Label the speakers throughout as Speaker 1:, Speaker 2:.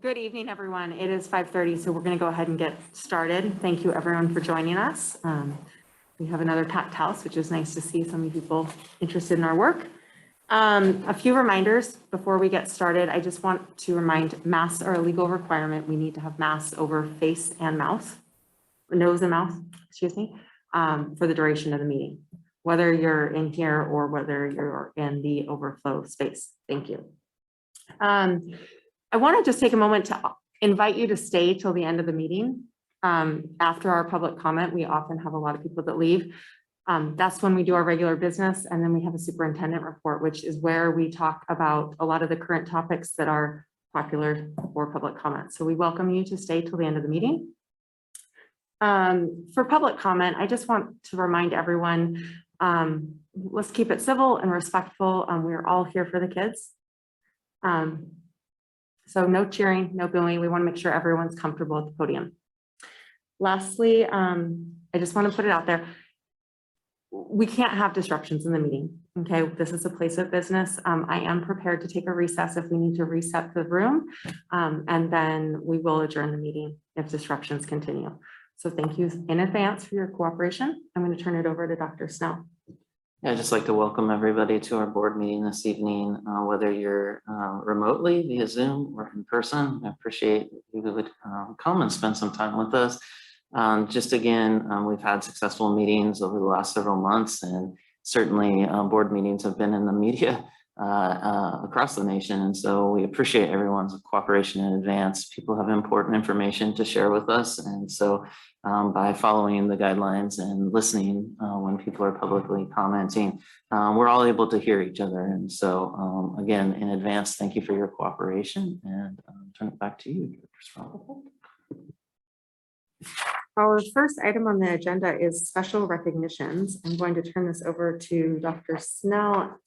Speaker 1: Good evening, everyone. It is 5:30, so we're going to go ahead and get started. Thank you, everyone, for joining us. We have another packed house, which is nice to see so many people interested in our work. A few reminders before we get started. I just want to remind masks are a legal requirement. We need to have masks over face and mouth, nose and mouth, excuse me, for the duration of the meeting, whether you're in here or whether you're in the overflow space. Thank you. I want to just take a moment to invite you to stay till the end of the meeting. After our public comment, we often have a lot of people that leave. That's when we do our regular business, and then we have a superintendent report, which is where we talk about a lot of the current topics that are popular for public comment. So we welcome you to stay till the end of the meeting. For public comment, I just want to remind everyone, let's keep it civil and respectful. We're all here for the kids. So no cheering, no booing. We want to make sure everyone's comfortable at the podium. Lastly, I just want to put it out there. We can't have disruptions in the meeting. Okay, this is a place of business. I am prepared to take a recess if we need to reset the room, and then we will adjourn the meeting if disruptions continue. So thank you in advance for your cooperation. I'm going to turn it over to Dr. Snell.
Speaker 2: Yeah, I'd just like to welcome everybody to our board meeting this evening, whether you're remotely via Zoom or in person. I appreciate you would come and spend some time with us. Just again, we've had successful meetings over the last several months, and certainly board meetings have been in the media across the nation. And so we appreciate everyone's cooperation in advance. People have important information to share with us. And so by following the guidelines and listening when people are publicly commenting, we're all able to hear each other. And so again, in advance, thank you for your cooperation, and turn it back to you, Dr. Sproul.
Speaker 1: Our first item on the agenda is special recognitions. I'm going to turn this over to Dr. Snell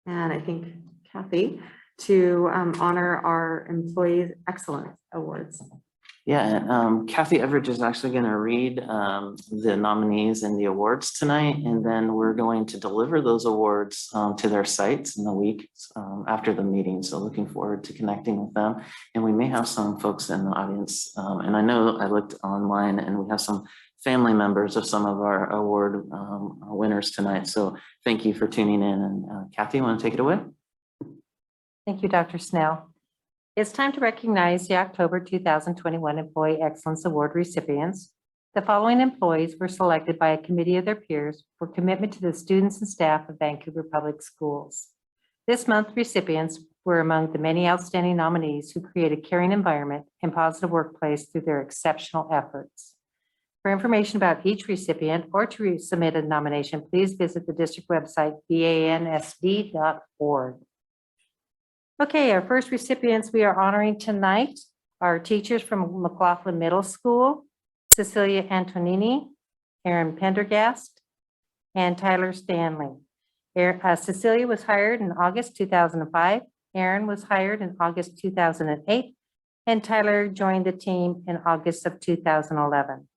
Speaker 1: and I think Kathy to honor our Employee Excellence Awards.
Speaker 2: Yeah, Kathy Everidge is actually going to read the nominees and the awards tonight, and then we're going to deliver those awards to their sites in the week after the meeting. So looking forward to connecting with them. And we may have some folks in the audience. And I know I looked online and we have some family members of some of our award winners tonight. So thank you for tuning in. And Kathy, you want to take it away?
Speaker 3: Thank you, Dr. Snell. It's time to recognize the October 2021 Employee Excellence Award recipients. The following employees were selected by a committee of their peers for commitment to the students and staff of Vancouver Public Schools. This month, recipients were among the many outstanding nominees who create a caring environment and positive workplace through their exceptional efforts. For information about each recipient or to submit a nomination, please visit the district website, vansd.org. Okay, our first recipients we are honoring tonight are teachers from McLaughlin Middle School, Cecilia Antonini, Aaron Pendergast, and Tyler Stanley. Cecilia was hired in August 2005, Aaron was hired in August 2008, and Tyler joined the team in August of 2011.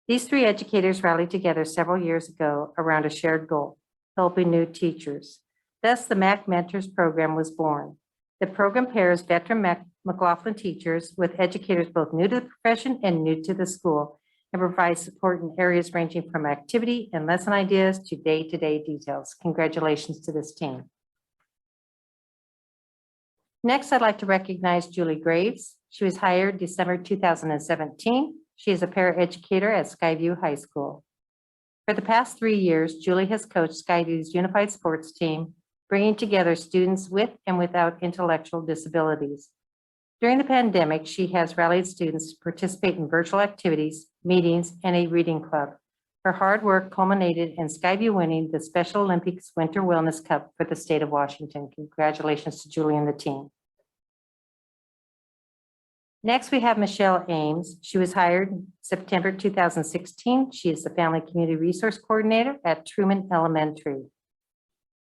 Speaker 3: These three educators rallied together several years ago around a shared goal, helping new teachers. Thus, the MAC Mentors program was born. The program pairs veteran McLaughlin teachers with educators both new to the profession and new to the school, and provides support in areas ranging from activity and lesson ideas to day-to-day details. Congratulations to this team. Next, I'd like to recognize Julie Graves. She was hired December 2017. She is a paraeducator at Skyview High School. For the past 3 years, Julie has coached Skyview's unified sports team, bringing together students with and without intellectual disabilities. During the pandemic, she has rallied students to participate in virtual activities, meetings, and a reading club. Her hard work culminated in Skyview winning the Special Olympics Winter Wellness Cup for the state of Washington. Congratulations to Julie and the team. Next, we have Michelle Ames. She was hired in September 2016. She is the Family Community Resource Coordinator at Truman Elementary.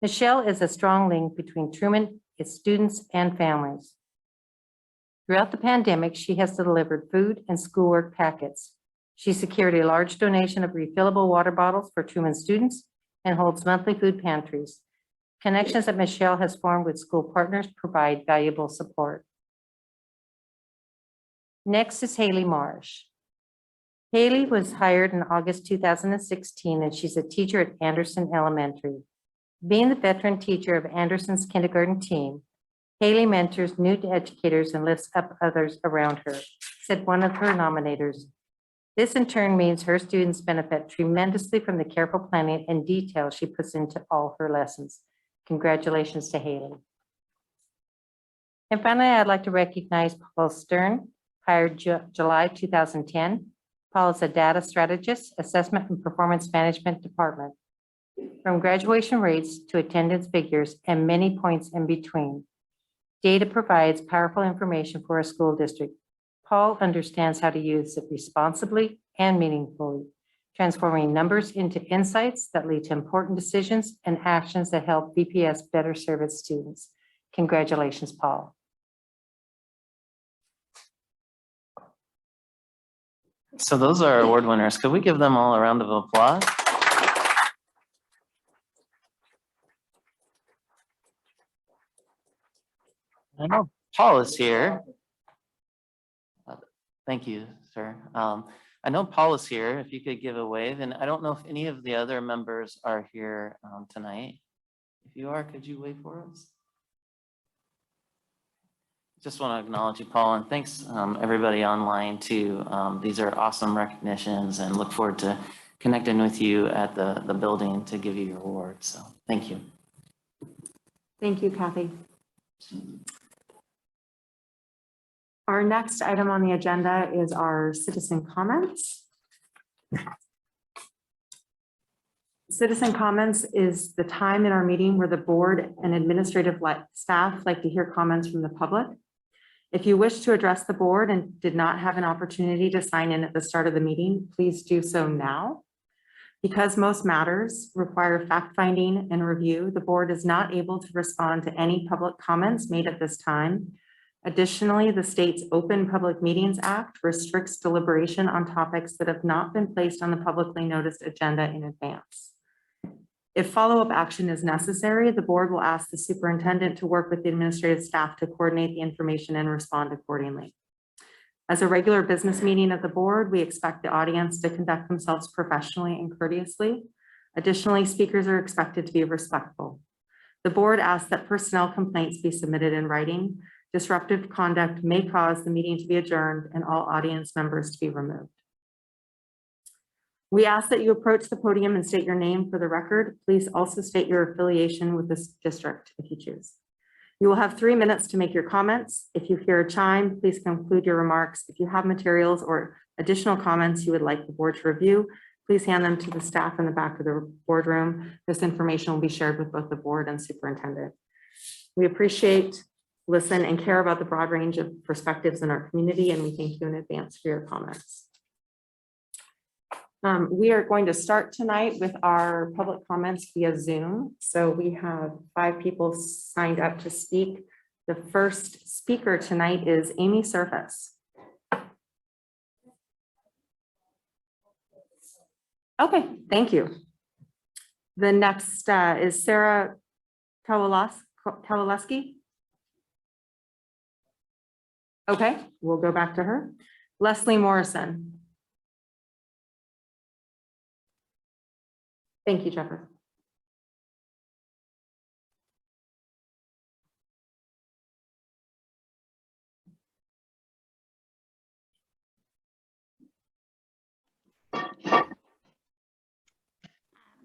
Speaker 3: Michelle is a strong link between Truman, its students, and families. Throughout the pandemic, she has delivered food and schoolwork packets. She secured a large donation of refillable water bottles for Truman students and holds monthly food pantries. Connections that Michelle has formed with school partners provide valuable support. Next is Haley Marsh. Haley was hired in August 2016, and she's a teacher at Anderson Elementary. Being the veteran teacher of Anderson's kindergarten team, Haley mentors new educators and lifts up others around her, said one of her nominators. This in turn means her students benefit tremendously from the careful planning and detail she puts into all her lessons. Congratulations to Haley. And finally, I'd like to recognize Paul Stern, hired July 2010. Paul is a data strategist, assessment and performance management department. From graduation rates to attendance figures and many points in between, data provides powerful information for a school district. Paul understands how to use it responsibly and meaningfully, transforming numbers into insights that lead to important decisions and actions that help VPS better serve its students. Congratulations, Paul.
Speaker 2: So those are our award winners. Could we give them all a round of applause? I know Paul is here. Thank you, sir. I know Paul is here. If you could give a wave, and I don't know if any of the other members are here tonight. If you are, could you wave for us? Just want to acknowledge you, Paul, and thanks everybody online too. These are awesome recognitions, and look forward to connecting with you at the building to give you your award. So thank you.
Speaker 1: Thank you, Kathy. Our next item on the agenda is our citizen comments. Citizen comments is the time in our meeting where the board and administrative staff like to hear comments from the public. If you wish to address the board and did not have an opportunity to sign in at the start of the meeting, please do so now. Because most matters require fact-finding and review, the board is not able to respond to any public comments made at this time. Additionally, the state's Open Public Meetings Act restricts deliberation on topics that have not been placed on the publicly noticed agenda in advance. If follow-up action is necessary, the board will ask the superintendent to work with the administrative staff to coordinate the information and respond accordingly. As a regular business meeting of the board, we expect the audience to conduct themselves professionally and courteously. Additionally, speakers are expected to be respectful. The board asks that personnel complaints be submitted in writing. Disruptive conduct may cause the meeting to be adjourned and all audience members to be removed. We ask that you approach the podium and state your name for the record. Please also state your affiliation with this district if you choose. You will have 3 minutes to make your comments. If you hear a chime, please conclude your remarks. If you have materials or additional comments you would like the board to review, please hand them to the staff in the back of the boardroom. This information will be shared with both the board and superintendent. We appreciate, listen, and care about the broad range of perspectives in our community, and we thank you in advance for your comments. We are going to start tonight with our public comments via Zoom. So we have 5 people signed up to speak. The first speaker tonight is Amy Surface. Okay, thank you. The next is Sarah Kowaleski. Okay, we'll go back to her. Leslie Morrison. Thank you, Trevor.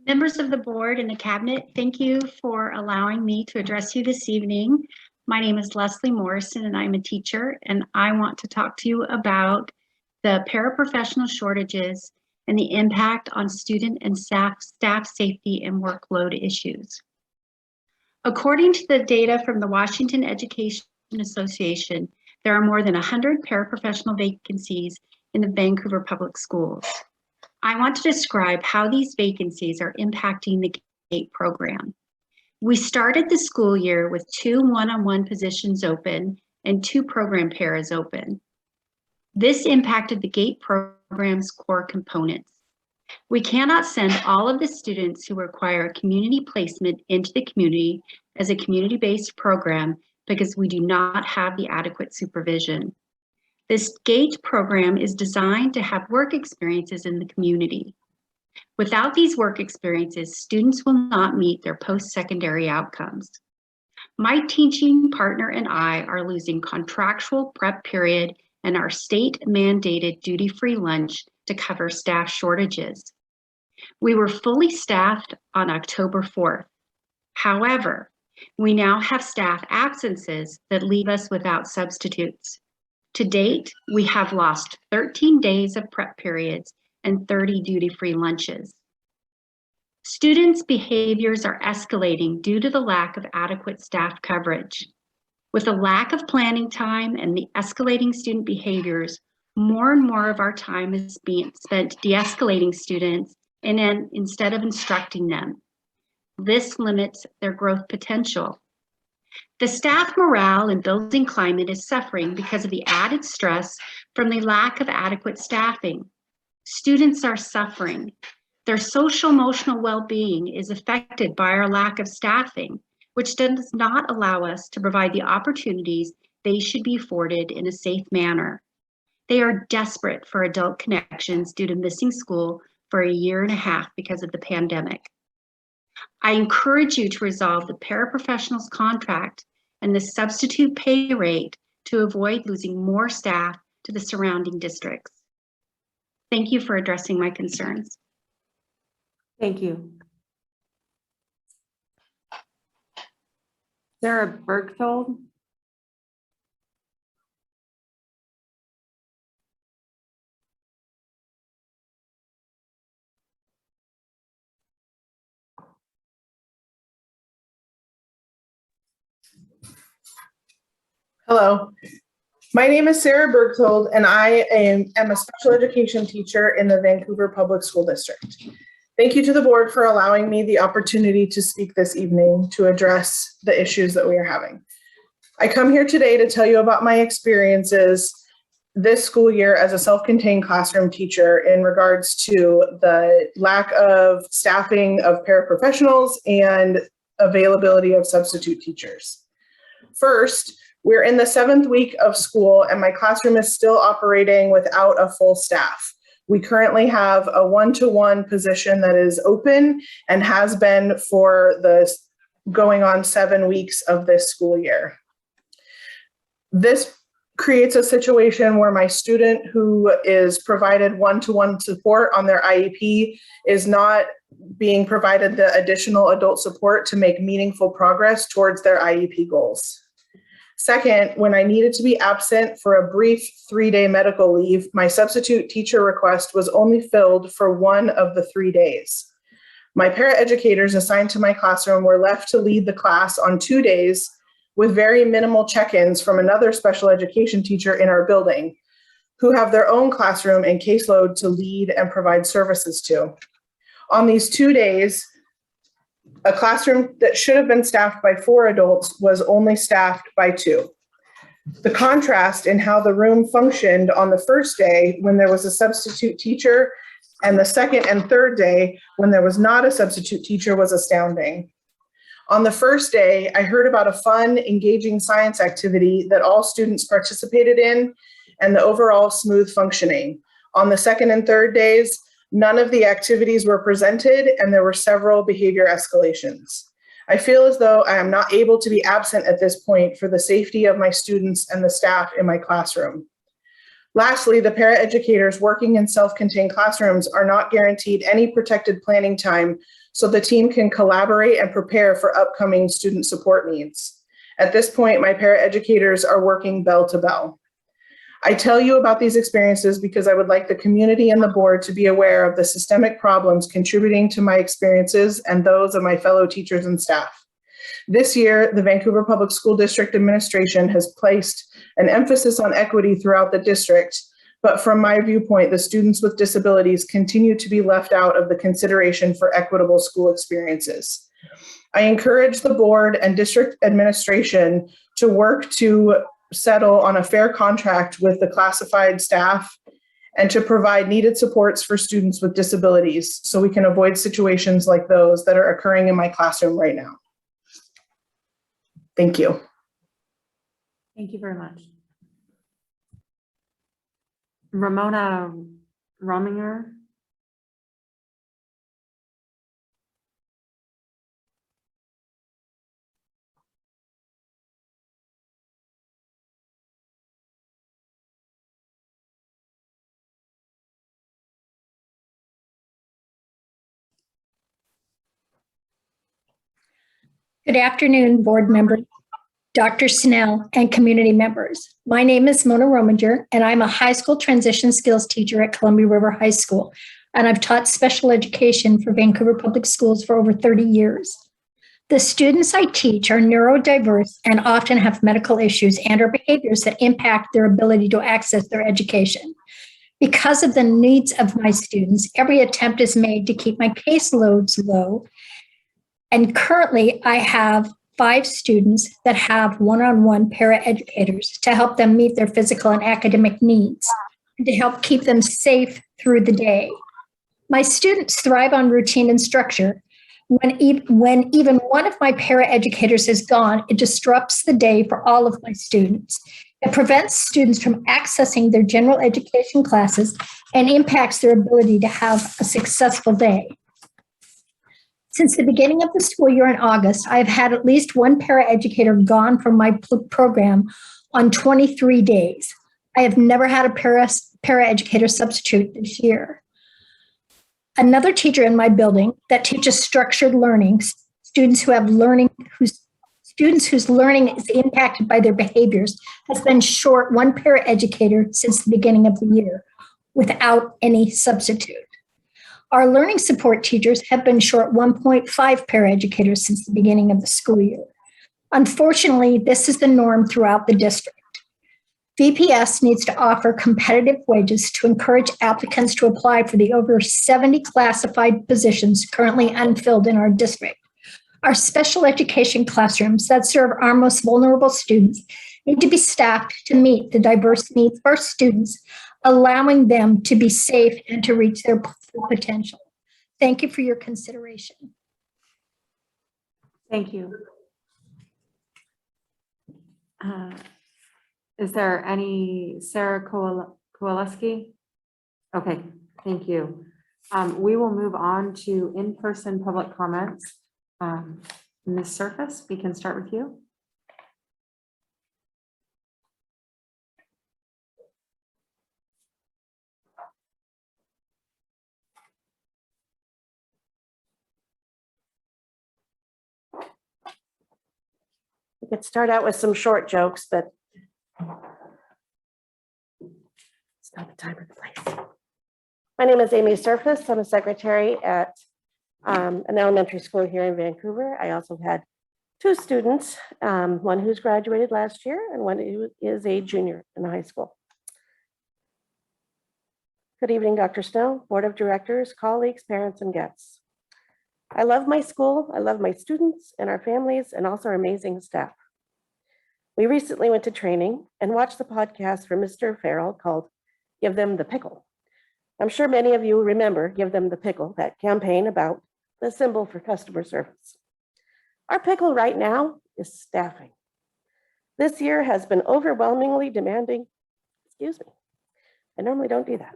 Speaker 4: Members of the board and the cabinet, thank you for allowing me to address you this evening. My name is Leslie Morrison and I'm a teacher, and I want to talk to you about the paraprofessional shortages and the impact on student and staff safety and workload issues. According to the data from the Washington Education Association, there are more than 100 paraprofessional vacancies in the Vancouver Public Schools. I want to describe how these vacancies are impacting the GATE program. We started the school year with 2 one-on-one positions open and 2 program pairs open. This impacted the GATE program's core components. We cannot send all of the students who require community placement into the community as a community-based program because we do not have the adequate supervision. This GATE program is designed to have work experiences in the community. Without these work experiences, students will not meet their post-secondary outcomes. My teaching partner and I are losing contractual prep period and our state-mandated duty-free lunch to cover staff shortages. We were fully staffed on October 4th. However, we now have staff absences that leave us without substitutes. To date, we have lost 13 days of prep periods and 30 duty-free lunches. Students' behaviors are escalating due to the lack of adequate staff coverage. With a lack of planning time and the escalating student behaviors, more and more of our time is being spent de-escalating students instead of instructing them. This limits their growth potential. The staff morale and building climate is suffering because of the added stress from the lack of adequate staffing. Students are suffering. Their social emotional well-being is affected by our lack of staffing, which does not allow us to provide the opportunities they should be afforded in a safe manner. They are desperate for adult connections due to missing school for a year and a half because of the pandemic. I encourage you to resolve the paraprofessionals contract and the substitute pay rate to avoid losing more staff to the surrounding districts. Thank you for addressing my concerns.
Speaker 1: Thank you. Sarah Bergthold.
Speaker 5: Hello, my name is Sarah Bergthold, and I am a special education teacher in the Vancouver Public School District. Thank you to the board for allowing me the opportunity to speak this evening to address the issues that we are having. I come here today to tell you about my experiences this school year as a self-contained classroom teacher in regards to the lack of staffing of paraprofessionals and availability of substitute teachers. First, we're in the 7th week of school and my classroom is still operating without a full staff. We currently have a 1-to-1 position that is open and has been for the going on 7 weeks of this school year. This creates a situation where my student who is provided 1-to-1 support on their IEP is not being provided the additional adult support to make meaningful progress towards their IEP goals. Second, when I needed to be absent for a brief 3-day medical leave, my substitute teacher request was only filled for 1 of the 3 days. My paraeducators assigned to my classroom were left to lead the class on 2 days with very minimal check-ins from another special education teacher in our building who have their own classroom and caseload to lead and provide services to. On these 2 days, a classroom that should have been staffed by 4 adults was only staffed by 2. The contrast in how the room functioned on the first day when there was a substitute teacher and the second and third day when there was not a substitute teacher was astounding. On the first day, I heard about a fun, engaging science activity that all students participated in and the overall smooth functioning. On the second and third days, none of the activities were presented and there were several behavior escalations. I feel as though I am not able to be absent at this point for the safety of my students and the staff in my classroom. Lastly, the paraeducators working in self-contained classrooms are not guaranteed any protected planning time so the team can collaborate and prepare for upcoming student support needs. At this point, my paraeducators are working bell to bell. I tell you about these experiences because I would like the community and the board to be aware of the systemic problems contributing to my experiences and those of my fellow teachers and staff. This year, the Vancouver Public School District Administration has placed an emphasis on equity throughout the district, but from my viewpoint, the students with disabilities continue to be left out of the consideration for equitable school experiences. I encourage the board and district administration to work to settle on a fair contract with the classified staff and to provide needed supports for students with disabilities so we can avoid situations like those that are occurring in my classroom right now. Thank you.
Speaker 1: Thank you very much. Ramona Rominger.
Speaker 6: Good afternoon, board members, Dr. Snell, and community members. My name is Mona Rominger, and I'm a high school transition skills teacher at Columbia River High School, and I've taught special education for Vancouver Public Schools for over 30 years. The students I teach are neurodiverse and often have medical issues and or behaviors that impact their ability to access their education. Because of the needs of my students, every attempt is made to keep my caseloads low. And currently, I have 5 students that have one-on-one paraeducators to help them meet their physical and academic needs and to help keep them safe through the day. My students thrive on routine and structure. When even one of my paraeducators is gone, it disrupts the day for all of my students. It prevents students from accessing their general education classes and impacts their ability to have a successful day. Since the beginning of the school year in August, I've had at least one paraeducator gone from my program on 23 days. I have never had a paraeducator substitute this year. Another teacher in my building that teaches structured learning, students whose learning is impacted by their behaviors, has been short one paraeducator since the beginning of the year without any substitute. Our learning support teachers have been short 1.5 paraeducators since the beginning of the school year. Unfortunately, this is the norm throughout the district. VPS needs to offer competitive wages to encourage applicants to apply for the over 70 classified positions currently unfilled in our district. Our special education classrooms that serve our most vulnerable students need to be staffed to meet the diverse needs of our students, allowing them to be safe and to reach their full potential. Thank you for your consideration.
Speaker 1: Thank you. Is there any Sarah Kowaleski? Okay, thank you. We will move on to in-person public comments. Ms. Surface, we can start with you.
Speaker 7: We could start out with some short jokes, but it's not the time or the place. My name is Amy Surface. I'm a secretary at an elementary school here in Vancouver. I also had 2 students, one who's graduated last year and one who is a junior in high school. Good evening, Dr. Snow, Board of Directors, colleagues, parents, and guests. I love my school, I love my students and our families, and also our amazing staff. We recently went to training and watched the podcast from Mr. Farrell called Give Them the Pickle. I'm sure many of you remember Give Them the Pickle, that campaign about the symbol for customer service. Our pickle right now is staffing. This year has been overwhelmingly demanding. Excuse me, I normally don't do that.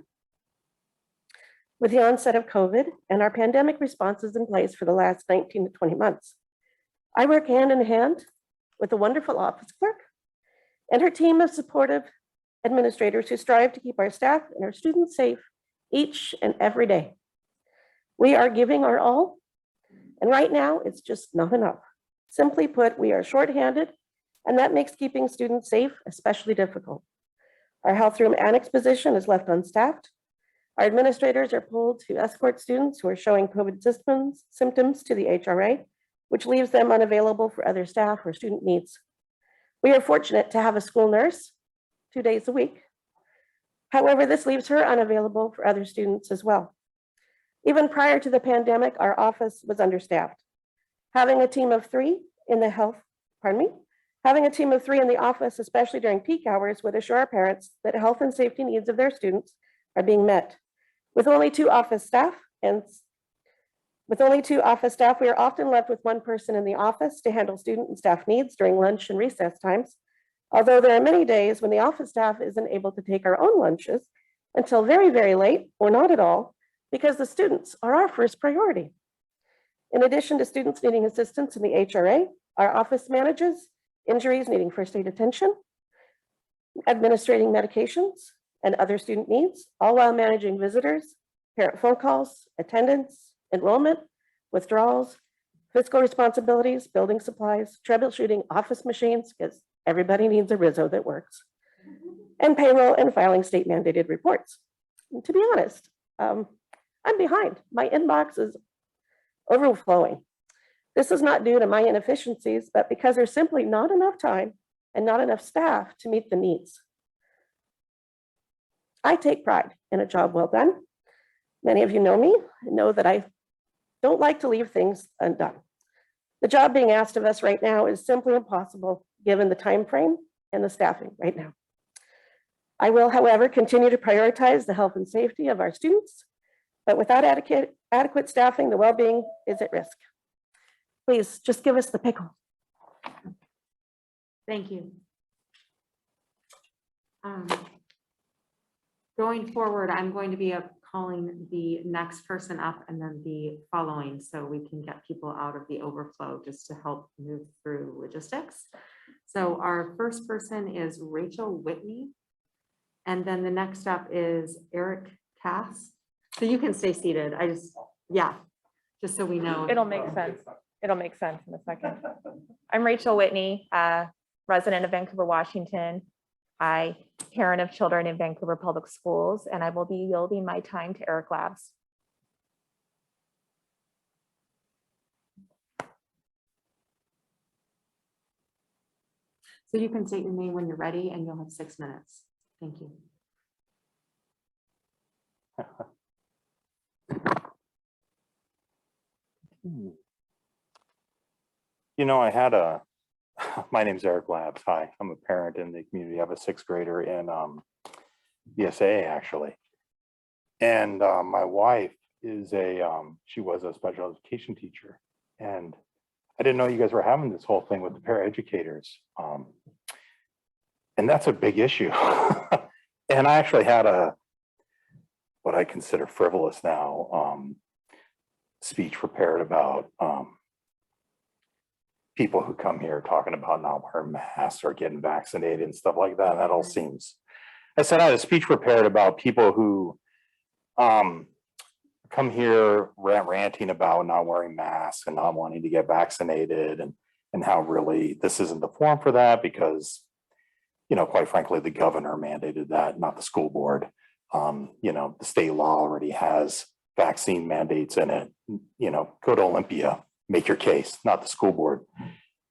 Speaker 7: With the onset of COVID and our pandemic responses in place for the last 19 to 20 months, I work hand in hand with a wonderful office clerk and her team of supportive administrators who strive to keep our staff and our students safe each and every day. We are giving our all, and right now it's just not enough. Simply put, we are shorthanded, and that makes keeping students safe especially difficult. Our health room annex position is left unstaffed. Our administrators are pulled to escort students who are showing COVID symptoms to the HRA, which leaves them unavailable for other staff or student needs. We are fortunate to have a school nurse 2 days a week. However, this leaves her unavailable for other students as well. Even prior to the pandemic, our office was understaffed. Having a team of 3 in the office, especially during peak hours, would assure our parents that health and safety needs of their students are being met. With only 2 office staff, we are often left with 1 person in the office to handle student and staff needs during lunch and recess times. Although there are many days when the office staff isn't able to take our own lunches until very, very late or not at all, because the students are our first priority. In addition to students needing assistance in the HRA, our office manages injuries needing first aid attention, administrating medications and other student needs, all while managing visitors, parent phone calls, attendance, enrollment, withdrawals, fiscal responsibilities, building supplies, troubleshooting office machines, because everybody needs a Rizzo that works, and payroll and filing state mandated reports. And to be honest, I'm behind. My inbox is overflowing. This is not due to my inefficiencies, but because there's simply not enough time and not enough staff to meet the needs. I take pride in a job well done. Many of you know me and know that I don't like to leave things undone. The job being asked of us right now is simply impossible given the time frame and the staffing right now. I will, however, continue to prioritize the health and safety of our students, but without adequate staffing, the well-being is at risk. Please just give us the pickle.
Speaker 1: Thank you. Going forward, I'm going to be calling the next person up and then the following, so we can get people out of the overflow just to help move through logistics. So our first person is Rachel Whitney. And then the next up is Eric Cass. So you can stay seated. Just so we know.
Speaker 8: It'll make sense. It'll make sense in a second. I'm Rachel Whitney, resident of Vancouver, Washington. I parent of children in Vancouver Public Schools, and I will be yielding my time to Eric Labs.
Speaker 1: So you can state your name when you're ready and you'll have 6 minutes. Thank you.
Speaker 9: You know, my name's Eric Labs. Hi, I'm a parent in the community. I have a 6th grader in ESA actually. And my wife is she was a special education teacher. And I didn't know you guys were having this whole thing with the paraeducators. And that's a big issue. And I actually had what I consider frivolous now, speech prepared about people who come here talking about not wearing masks or getting vaccinated and stuff like that. And that all seems, I said I had a speech prepared about people who come here ranting about not wearing masks and not wanting to get vaccinated and how really this isn't the forum for that because, you know, quite frankly, the governor mandated that, not the school board. You know, the state law already has vaccine mandates in it. You know, go to Olympia, make your case, not the school board.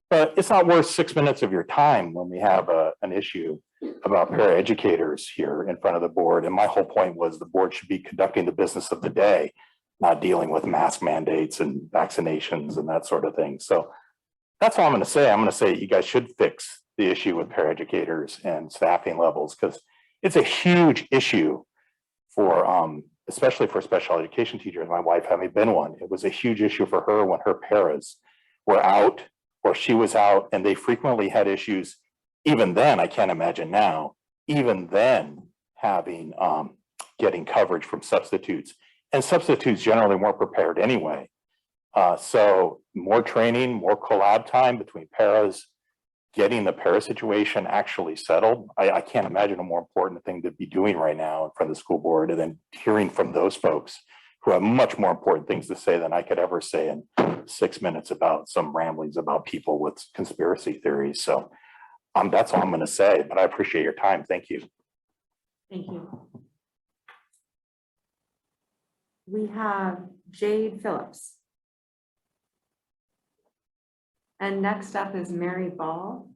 Speaker 9: But it's not worth 6 minutes of your time when we have an issue about paraeducators here in front of the board. And my whole point was the board should be conducting the business of the day, not dealing with mask mandates and vaccinations and that sort of thing. So that's all I'm going to say. I'm going to say you guys should fix the issue with paraeducators and staffing levels because it's a huge issue for especially for special education teachers. My wife having been one, it was a huge issue for her when her paras were out or she was out, and they frequently had issues. Even then, I can't imagine now, even then having getting coverage from substitutes, and substitutes generally weren't prepared anyway. So more training, more collab time between paras, getting the para situation actually settled. I can't imagine a more important thing to be doing right now in front of the school board, and then hearing from those folks who have much more important things to say than I could ever say in 6 minutes about some ramblings about people with conspiracy theories. So that's all I'm going to say, but I appreciate your time. Thank you.
Speaker 1: Thank you. We have Jade Phillips. And next up is Mary Ball.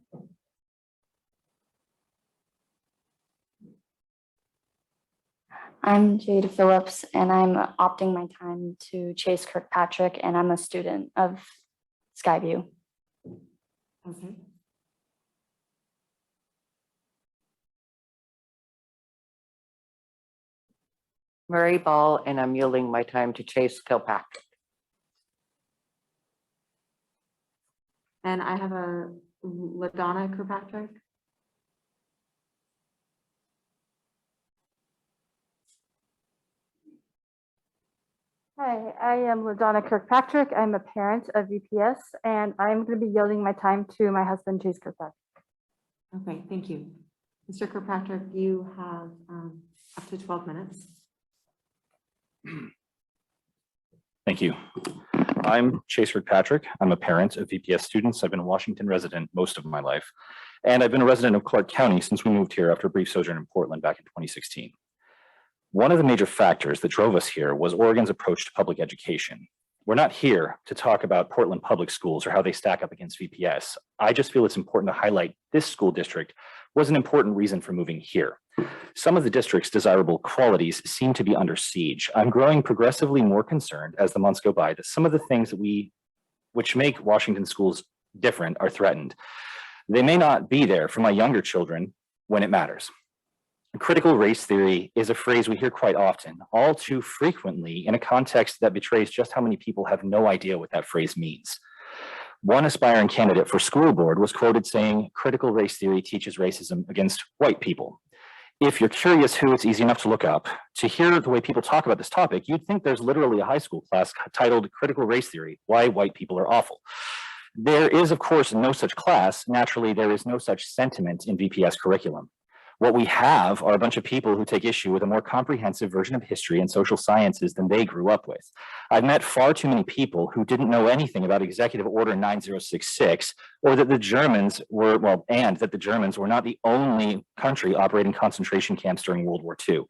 Speaker 10: I'm Jade Phillips, and I'm opting my time to Chase Kirkpatrick, and I'm a student of Skyview.
Speaker 1: Okay.
Speaker 11: Mary Ball, and I'm yielding my time to Chase Kilpatrick.
Speaker 1: And I have a LaDonna Kirkpatrick.
Speaker 10: Hi, I am LaDonna Kirkpatrick. I'm a parent of VPS, and I'm going to be yielding my time to my husband, Chase Kirkpatrick.
Speaker 1: Okay, thank you. Mr. Kirkpatrick, you have up to 12 minutes.
Speaker 12: Thank you. I'm Chase Kirkpatrick. I'm a parent of VPS students. I've been a Washington resident most of my life, and I've been a resident of Clark County since we moved here after a brief sojourn in Portland back in 2016. One of the major factors that drove us here was Oregon's approach to public education. We're not here to talk about Portland public schools or how they stack up against VPS. I just feel it's important to highlight this school district was an important reason for moving here. Some of the district's desirable qualities seem to be under siege. I'm growing progressively more concerned as the months go by that some of the things which make Washington schools different are threatened. They may not be there for my younger children when it matters. Critical race theory is a phrase we hear quite often, all too frequently in a context that betrays just how many people have no idea what that phrase means. One aspiring candidate for school board was quoted saying, critical race theory teaches racism against white people. If you're curious who, it's easy enough to look up. To hear the way people talk about this topic, you'd think there's literally a high school class titled Critical Race Theory, Why White People Are Awful. There is, of course, no such class. Naturally, there is no such sentiment in VPS curriculum. What we have are a bunch of people who take issue with a more comprehensive version of history and social sciences than they grew up with. I've met far too many people who didn't know anything about Executive Order 9066, or that the Germans were, and that the Germans were not the only country operating concentration camps during World War II.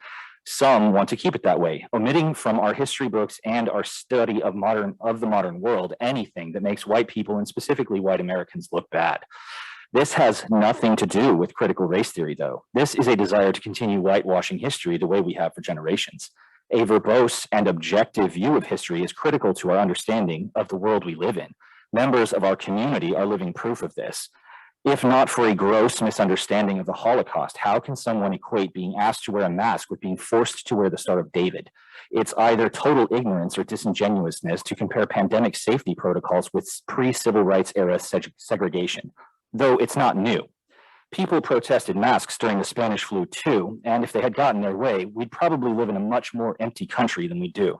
Speaker 12: Some want to keep it that way, omitting from our history books and our study of the modern world anything that makes white people, and specifically white Americans, look bad. This has nothing to do with critical race theory, though. This is a desire to continue whitewashing history the way we have for generations. A verbose and objective view of history is critical to our understanding of the world we live in. Members of our community are living proof of this. If not for a gross misunderstanding of the Holocaust, how can someone equate being asked to wear a mask with being forced to wear the Star of David? It's either total ignorance or disingenuousness to compare pandemic safety protocols with pre-civil rights era segregation. Though it's not new. People protested masks during the Spanish flu too, and if they had gotten their way, we'd probably live in a much more empty country than we do.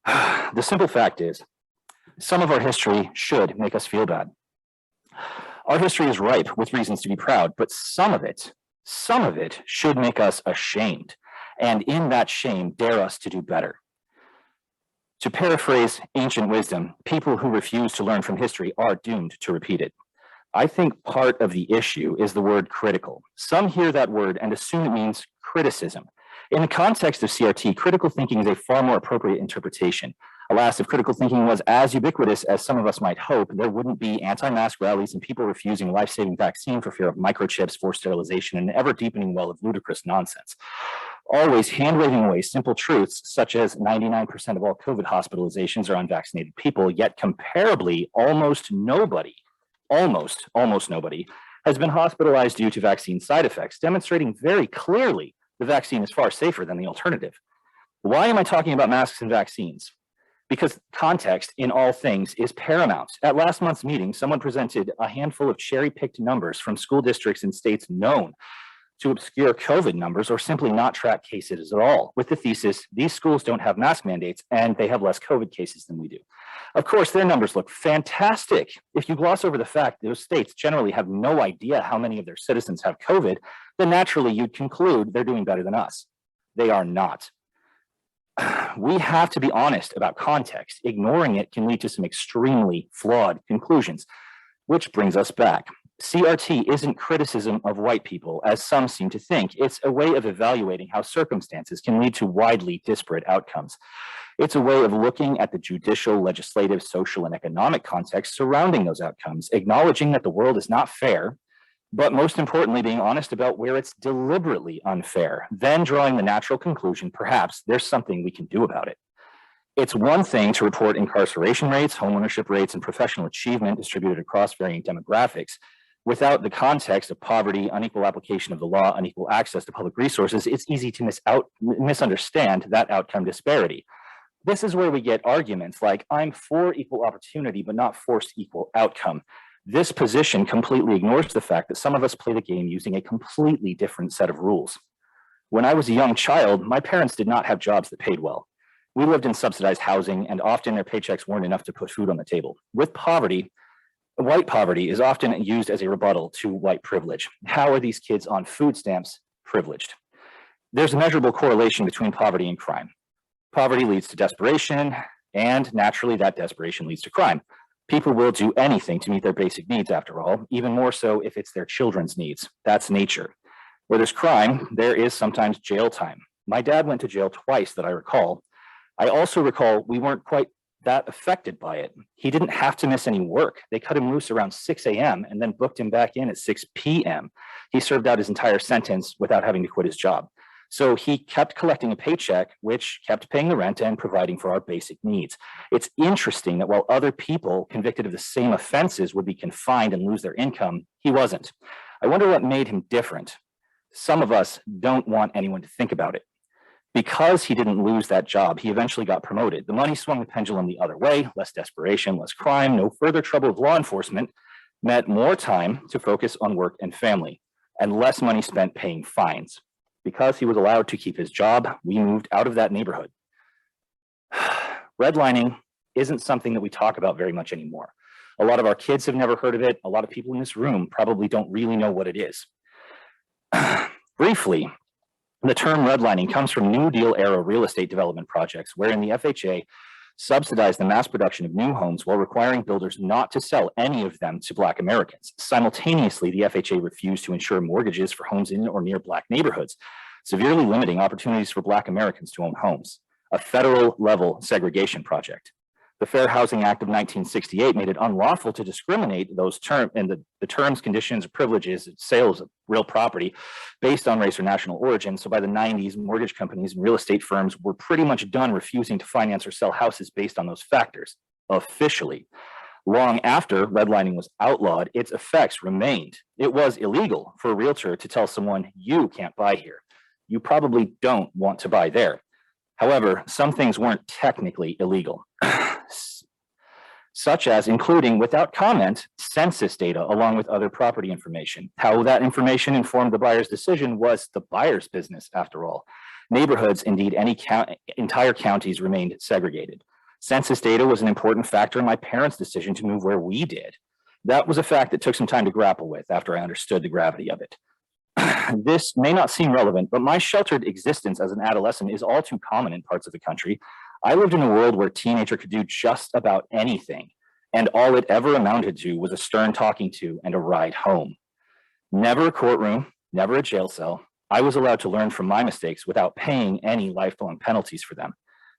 Speaker 12: The simple fact is, some of our history should make us feel bad. Our history is ripe with reasons to be proud, but some of it should make us ashamed, and in that shame, dare us to do better. To paraphrase ancient wisdom, people who refuse to learn from history are doomed to repeat it. I think part of the issue is the word critical. Some hear that word and assume it means criticism. In the context of CRT, critical thinking is a far more appropriate interpretation. Alas, if critical thinking was as ubiquitous as some of us might hope, there wouldn't be anti-mask rallies and people refusing life-saving vaccine for fear of microchips, forced sterilization, and an ever-deepening well of ludicrous nonsense. Always hand-waving away simple truths, such as 99% of all COVID hospitalizations are unvaccinated people, yet comparably, almost nobody has been hospitalized due to vaccine side effects, demonstrating very clearly the vaccine is far safer than the alternative. Why am I talking about masks and vaccines? Because context in all things is paramount. At last month's meeting, someone presented a handful of cherry-picked numbers from school districts in states known to obscure COVID numbers or simply not track cases at all, with the thesis, these schools don't have mask mandates and they have less COVID cases than we do. Of course, their numbers look fantastic. If you gloss over the fact those states generally have no idea how many of their citizens have COVID, then naturally you'd conclude they're doing better than us. They are not. We have to be honest about context. Ignoring it can lead to some extremely flawed conclusions, which brings us back. CRT isn't criticism of white people, as some seem to think. It's a way of evaluating how circumstances can lead to widely disparate outcomes. It's a way of looking at the judicial, legislative, social, and economic context surrounding those outcomes, acknowledging that the world is not fair, but most importantly, being honest about where it's deliberately unfair, then drawing the natural conclusion, perhaps there's something we can do about it. It's one thing to report incarceration rates, homeownership rates, and professional achievement distributed across varying demographics. Without the context of poverty, unequal application of the law, unequal access to public resources, it's easy to misunderstand that outcome disparity. This is where we get arguments like, I'm for equal opportunity, but not forced equal outcome. This position completely ignores the fact that some of us play the game using a completely different set of rules. When I was a young child, my parents did not have jobs that paid well. We lived in subsidized housing, and often their paychecks weren't enough to put food on the table. With poverty, white poverty is often used as a rebuttal to white privilege. How are these kids on food stamps privileged? There's a measurable correlation between poverty and crime. Poverty leads to desperation, and naturally that desperation leads to crime. People will do anything to meet their basic needs, after all, even more so if it's their children's needs. That's nature. Where there's crime, there is sometimes jail time. My dad went to jail twice that I recall. I also recall we weren't quite that affected by it. He didn't have to miss any work. They cut him loose around 6 a.m. and then booked him back in at 6 p.m. He served out his entire sentence without having to quit his job. So he kept collecting a paycheck, which kept paying the rent and providing for our basic needs. It's interesting that while other people convicted of the same offenses would be confined and lose their income, he wasn't. I wonder what made him different. Some of us don't want anyone to think about it. Because he didn't lose that job, he eventually got promoted. The money swung the pendulum the other way, less desperation, less crime, no further trouble with law enforcement, meant more time to focus on work and family, and less money spent paying fines. Because he was allowed to keep his job, we moved out of that neighborhood. Redlining isn't something that we talk about very much anymore. A lot of our kids have never heard of it. A lot of people in this room probably don't really know what it is. Briefly, the term redlining comes from New Deal era real estate development projects, wherein the FHA subsidized the mass production of new homes while requiring builders not to sell any of them to Black Americans. Simultaneously, the FHA refused to insure mortgages for homes in or near Black neighborhoods, severely limiting opportunities for Black Americans to own homes, a federal level segregation project. The Fair Housing Act of 1968 made it unlawful to discriminate those terms and the terms, conditions, privileges, sales of real property based on race or national origin. So by the 90s, mortgage companies and real estate firms were pretty much done refusing to finance or sell houses based on those factors, officially. Long after redlining was outlawed, its effects remained. It was illegal for a realtor to tell someone, you can't buy here. You probably don't want to buy there. However, some things weren't technically illegal, such as including, without comment, census data along with other property information. How that information informed the buyer's decision was the buyer's business, after all. Neighborhoods, indeed entire counties, remained segregated. Census data was an important factor in my parents' decision to move where we did. That was a fact that took some time to grapple with after I understood the gravity of it. This may not seem relevant, but my sheltered existence as an adolescent is all too common in parts of the country. I lived in a world where a teenager could do just about anything, and all it ever amounted to was a stern talking to and a ride home. Never a courtroom, never a jail cell. I was allowed to learn from my mistakes without paying any lifelong penalties for them.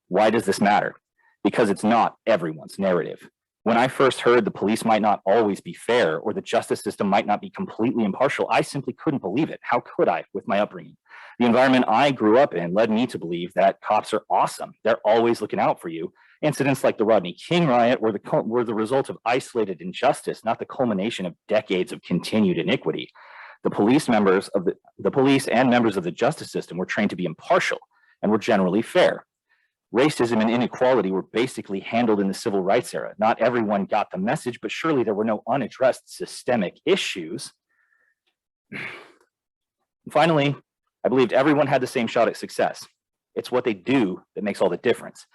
Speaker 12: Why does this matter? Because it's not everyone's narrative. When I first heard the police might not always be fair or the justice system might not be completely impartial, I simply couldn't believe it. How could I with my upbringing? The environment I grew up in led me to believe that cops are awesome. They're always looking out for you. Incidents like the Rodney King riot were the result of isolated injustice, not the culmination of decades of continued iniquity. The police and members of the justice system were trained to be impartial and were generally fair. Racism and inequality were basically handled in the civil rights era. Not everyone got the message, but surely there were no unaddressed systemic issues. Finally, I believed everyone had the same shot at success. It's what they do that makes all the difference.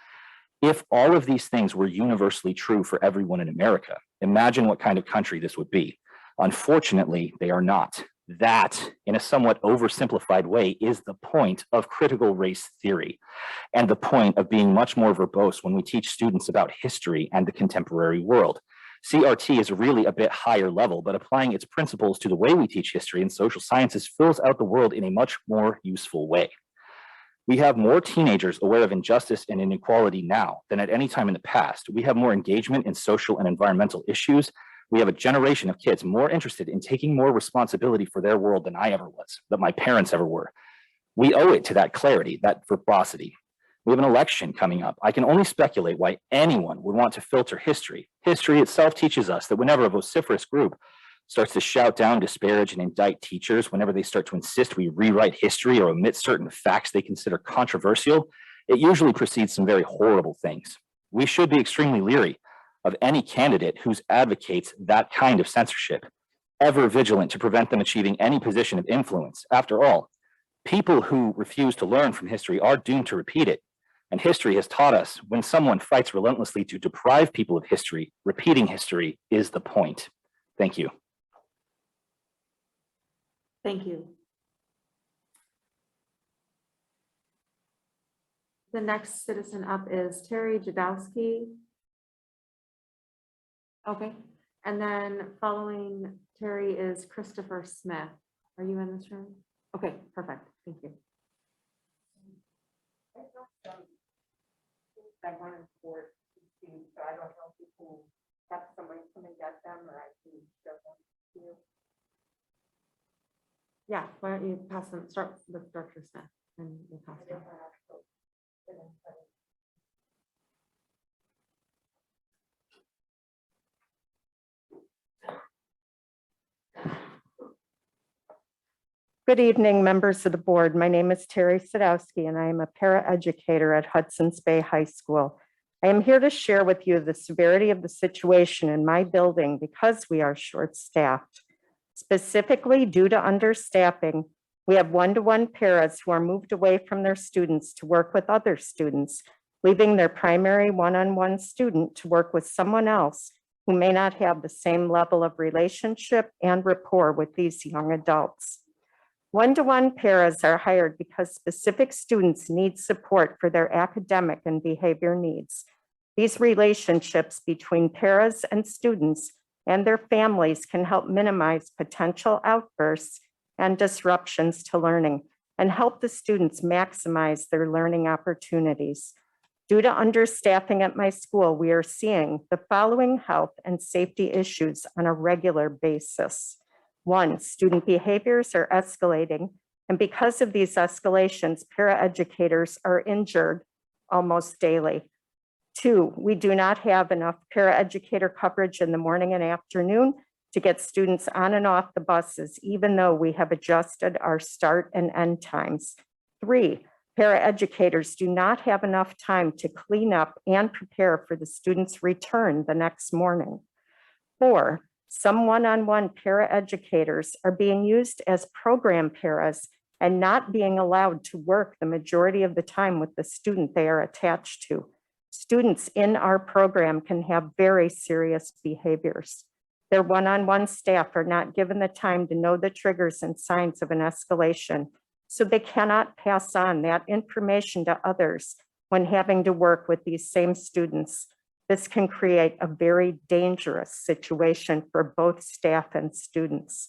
Speaker 12: If all of these things were universally true for everyone in America, imagine what kind of country this would be. Unfortunately, they are not. That, in a somewhat oversimplified way, is the point of critical race theory and the point of being much more verbose when we teach students about history and the contemporary world. CRT is really a bit higher level, but applying its principles to the way we teach history and social sciences fills out the world in a much more useful way. We have more teenagers aware of injustice and inequality now than at any time in the past. We have more engagement in social and environmental issues. We have a generation of kids more interested in taking more responsibility for their world than I ever was, that my parents ever were. We owe it to that clarity, that verbosity. We have an election coming up. I can only speculate why anyone would want to filter history. History itself teaches us that whenever a vociferous group starts to shout down, disparage, and indict teachers, whenever they start to insist we rewrite history or omit certain facts they consider controversial, it usually precedes some very horrible things. We should be extremely leery of any candidate who advocates that kind of censorship, ever vigilant to prevent them achieving any position of influence. After all, people who refuse to learn from history are doomed to repeat it. And history has taught us when someone fights relentlessly to deprive people of history, repeating history is the point. Thank you.
Speaker 1: Thank you. The next citizen up is Terry Jadowski. Okay, and then following Terry is Christopher Smith. Are you in this room? Okay, perfect. Thank you.
Speaker 7: I wanted for students, so I don't know if you can have someone come and get them, or I can show them to you.
Speaker 1: Yeah, why don't you pass them, start with Dr. Smith and we'll pass them.
Speaker 7: Good evening, members of the board. My name is Terry Sadowski, and I am a paraeducator at Hudson's Bay High School. I am here to share with you the severity of the situation in my building because we are short-staffed. Specifically, due to understaffing, we have one-to-one paras who are moved away from their students to work with other students, leaving their primary one-on-one student to work with someone else who may not have the same level of relationship and rapport with these young adults. One-to-one paras are hired because specific students need support for their academic and behavior needs. These relationships between paras and students and their families can help minimize potential outbursts and disruptions to learning and help the students maximize their learning opportunities. Due to understaffing at my school, we are seeing the following health and safety issues on a regular basis. 1, student behaviors are escalating, and because of these escalations, paraeducators are injured almost daily. 2, we do not have enough paraeducator coverage in the morning and afternoon to get students on and off the buses, even though we have adjusted our start and end times. 3, paraeducators do not have enough time to clean up and prepare for the students' return the next morning. 4, some one-on-one paraeducators are being used as program paras and not being allowed to work the majority of the time with the student they are attached to. Students in our program can have very serious behaviors. Their one-on-one staff are not given the time to know the triggers and signs of an escalation, so they cannot pass on that information to others when having to work with these same students. This can create a very dangerous situation for both staff and students.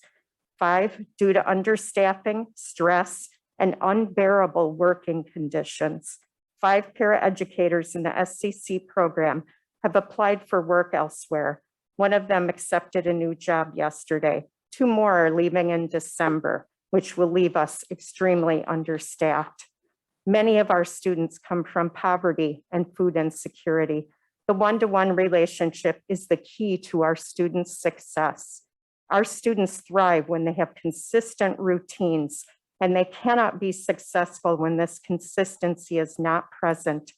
Speaker 7: 5, due to understaffing, stress, and unbearable working conditions, 5 paraeducators in the SCC program have applied for work elsewhere. One of them accepted a new job yesterday. 2 more are leaving in December, which will leave us extremely understaffed. Many of our students come from poverty and food insecurity. The one-to-one relationship is the key to our students' success. Our students thrive when they have consistent routines, and they cannot be successful when this consistency is not present.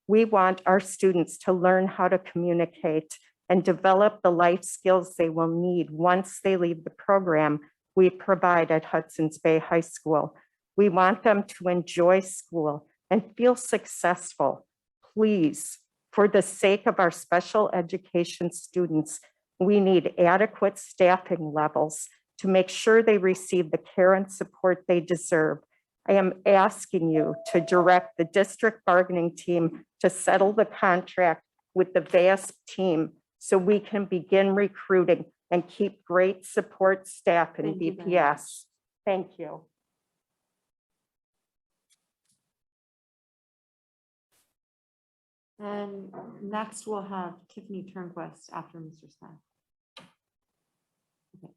Speaker 7: We want our students to learn how to communicate and develop the life skills they will need once they leave the program we provide at Hudson's Bay High School. We want them to enjoy school and feel successful. Please, for the sake of our special education students, we need adequate staffing levels to make sure they receive the care and support they deserve. I am asking you to direct the district bargaining team to settle the contract with the VASP team so we can begin recruiting and keep great support staff in
Speaker 1: Thank you very
Speaker 7: VPS. Thank you.
Speaker 1: And next we'll have Tiffany Turnquist after Mr. Smith. Okay.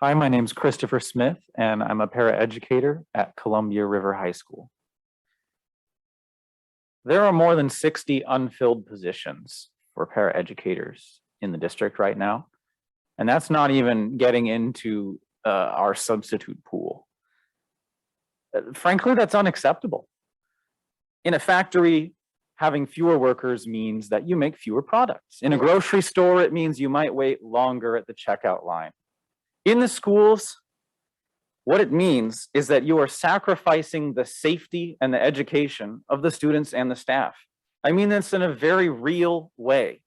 Speaker 13: Hi, my name's Christopher Smith, and I'm a paraeducator at Columbia River High School. There are more than 60 unfilled positions for paraeducators in the district right now, and that's not even getting into our substitute pool. Frankly, that's unacceptable. In a factory, Having fewer workers means that you make fewer products. In a grocery store, it means you might wait longer at the checkout line. In the schools, what it means is that you are sacrificing the safety and the education of the students and the staff. I mean this in a very real way.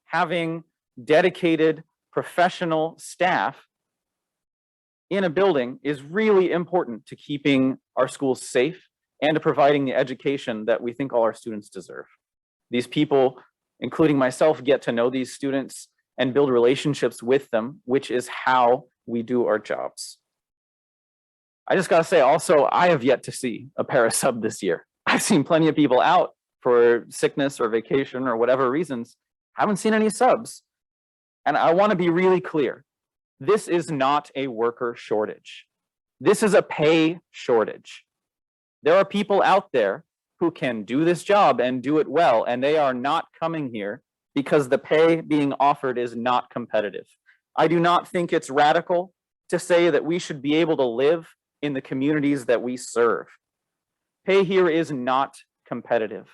Speaker 13: Having dedicated professional staff in a building is really important to keeping our schools safe and to providing the education that we think all our students deserve. These people, including myself, get to know these students and build relationships with them, which is how we do our jobs. I just gotta say also, I have yet to see a para sub this year. I've seen plenty of people out for sickness or vacation or whatever reasons. Haven't seen any subs. And I wanna be really clear. This is not a worker shortage. This is a pay shortage. There are people out there who can do this job and do it well, and they are not coming here because the pay being offered is not competitive. I do not think it's radical to say that we should be able to live in the communities that we serve. Pay here is not competitive.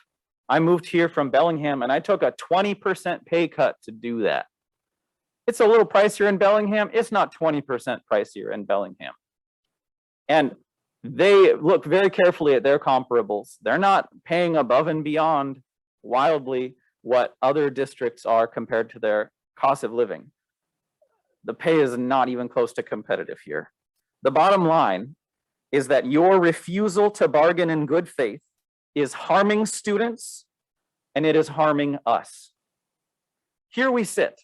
Speaker 13: I moved here from Bellingham and I took a 20% pay cut to do that. It's a little pricier in Bellingham. It's not 20% pricier in Bellingham. And they look very carefully at their comparables. They're not paying above and beyond wildly what other districts are compared to their cost of living. The pay is not even close to competitive here. The bottom line is that your refusal to bargain in good faith is harming students and it is harming us. Here we sit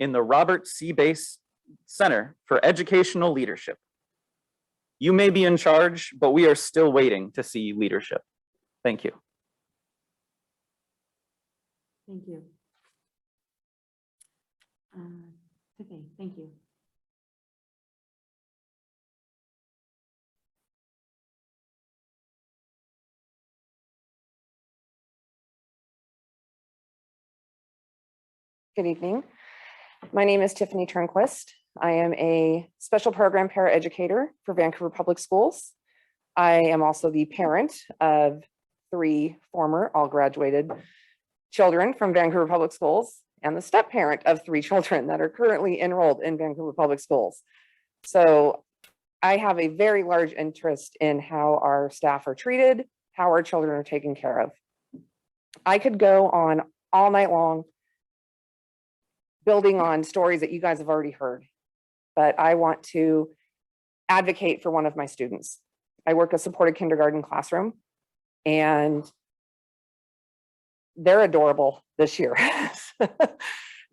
Speaker 13: in the Robert C. Bass Center for Educational Leadership. You may be in charge, but we are still waiting to see leadership. Thank you.
Speaker 1: Thank you. Tiffany, thank you.
Speaker 14: Good evening. My name is Tiffany Turnquist. I am a special program paraeducator for Vancouver Public Schools. I am also the parent of 3 former all graduated children from Vancouver Public Schools and the step parent of 3 children that are currently enrolled in Vancouver Public Schools. So I have a very large interest in how our staff are treated, how our children are taken care of. I could go on all night long building on stories that you guys have already heard, but I want to advocate for one of my students. I work a supported kindergarten classroom and they're adorable this year.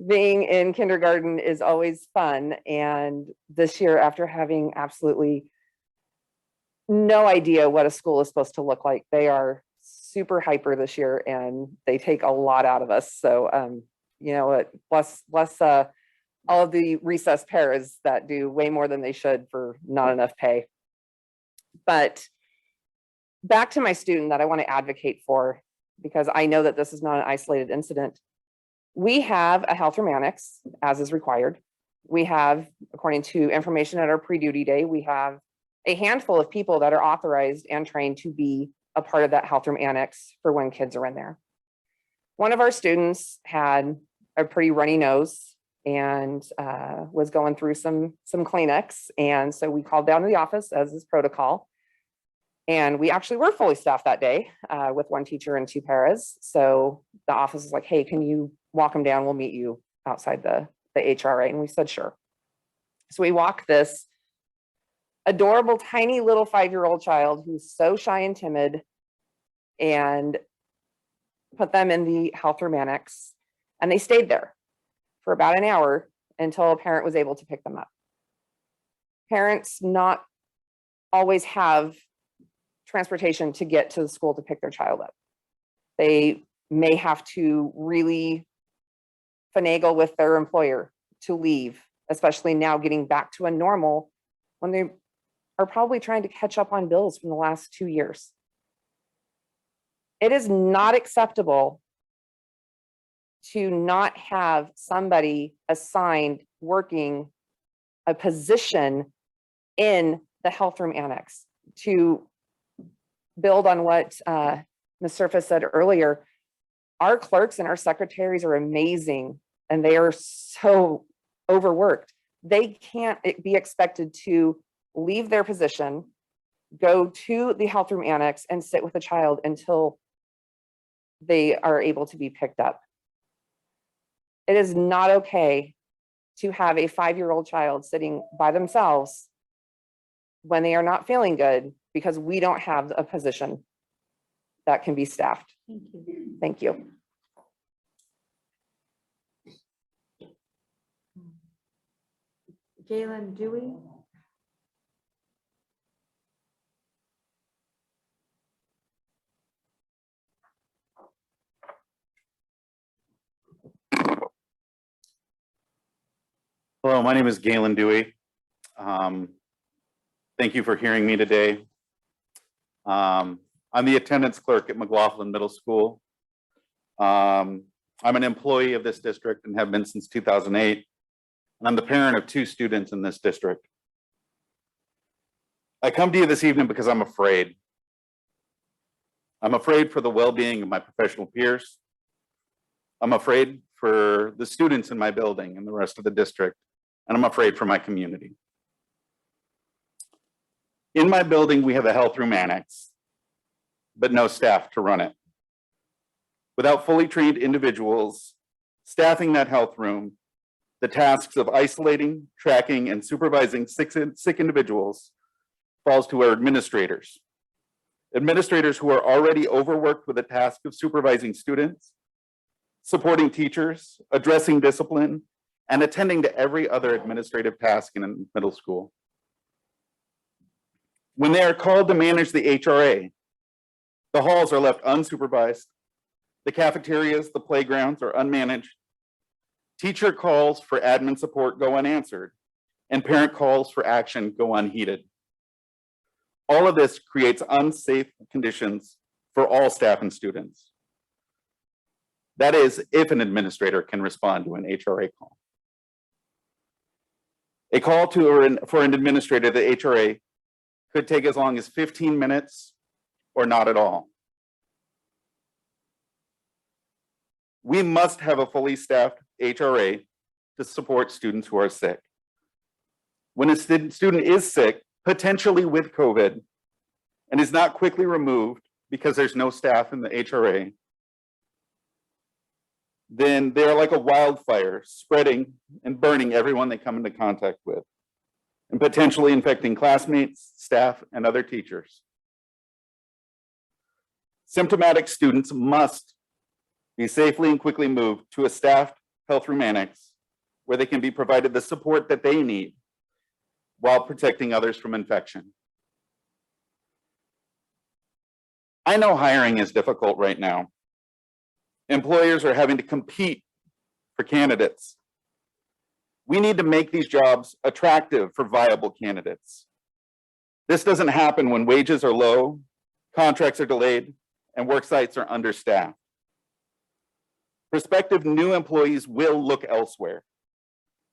Speaker 14: Being in kindergarten is always fun. And this year, after having absolutely no idea what a school is supposed to look like, they are super hyper this year and they take a lot out of us. So, you know, bless all of the recess paras that do way more than they should for not enough pay. But back to my student that I want to advocate for, because I know that this is not an isolated incident. We have a health room annex, as is required. We have, according to information at our pre-duty day, we have a handful of people that are authorized and trained to be a part of that health room annex for when kids are in there. One of our students had a pretty runny nose and was going through some Kleenex. And so we called down to the office, as is protocol. And we actually were fully staffed that day with 1 teacher and 2 paras. So the office was like, hey, can you walk them down? We'll meet you outside the HRA. And we said, sure. So we walked this adorable, tiny little 5-year-old child who's so shy and timid and put them in the health room annex. And they stayed there for about an hour until a parent was able to pick them up. Parents not always have transportation to get to the school to pick their child up. They may have to really finagle with their employer to leave, especially now getting back to a normal when they are probably trying to catch up on bills from the last 2 years. It is not acceptable to not have somebody assigned working a position in the health room annex. To build on what Ms. Surface said earlier, Our clerks and our secretaries are amazing and they are so overworked. They can't be expected to leave their position, go to the health room annex and sit with a child until they are able to be picked up. It is not okay to have a 5-year-old child sitting by themselves when they are not feeling good because we don't have a position that can be staffed.
Speaker 1: Thank you.
Speaker 14: Thank you.
Speaker 1: Galen Dewey.
Speaker 15: Hello, my name is Galen Dewey. Thank you for hearing me today. I'm the attendance clerk at McLaughlin Middle School. I'm an employee of this district and have been since 2008. And I'm the parent of 2 students in this district. I come to you this evening because I'm afraid. I'm afraid for the well-being of my professional peers. I'm afraid for the students in my building and the rest of the district. And I'm afraid for my community. In my building, we have a health room annex, but no staff to run it. Without fully trained individuals staffing that health room, the tasks of isolating, tracking, and supervising sick individuals falls to our administrators. Administrators who are already overworked with the task of supervising students, supporting teachers, addressing discipline, and attending to every other administrative task in a middle school. When they are called to manage the HRA, the halls are left unsupervised, the cafeterias, the playgrounds are unmanaged, teacher calls for admin support go unanswered, and parent calls for action go unheeded. All of this creates unsafe conditions for all staff and students. That is, if an administrator can respond to an HRA call. A call for an administrator to the HRA could take as long as 15 minutes or not at all. We must have a fully staffed HRA to support students who are sick. When a student is sick, potentially with COVID, and is not quickly removed because there's no staff in the HRA, then they're like a wildfire, spreading and burning everyone they come into contact with, and potentially infecting classmates, staff, and other teachers. Symptomatic students must be safely and quickly moved to a staffed health room annex where they can be provided the support that they need while protecting others from infection. I know hiring is difficult right now. Employers are having to compete for candidates. We need to make these jobs attractive for viable candidates. This doesn't happen when wages are low, contracts are delayed, and work sites are understaffed. Prospective new employees will look elsewhere.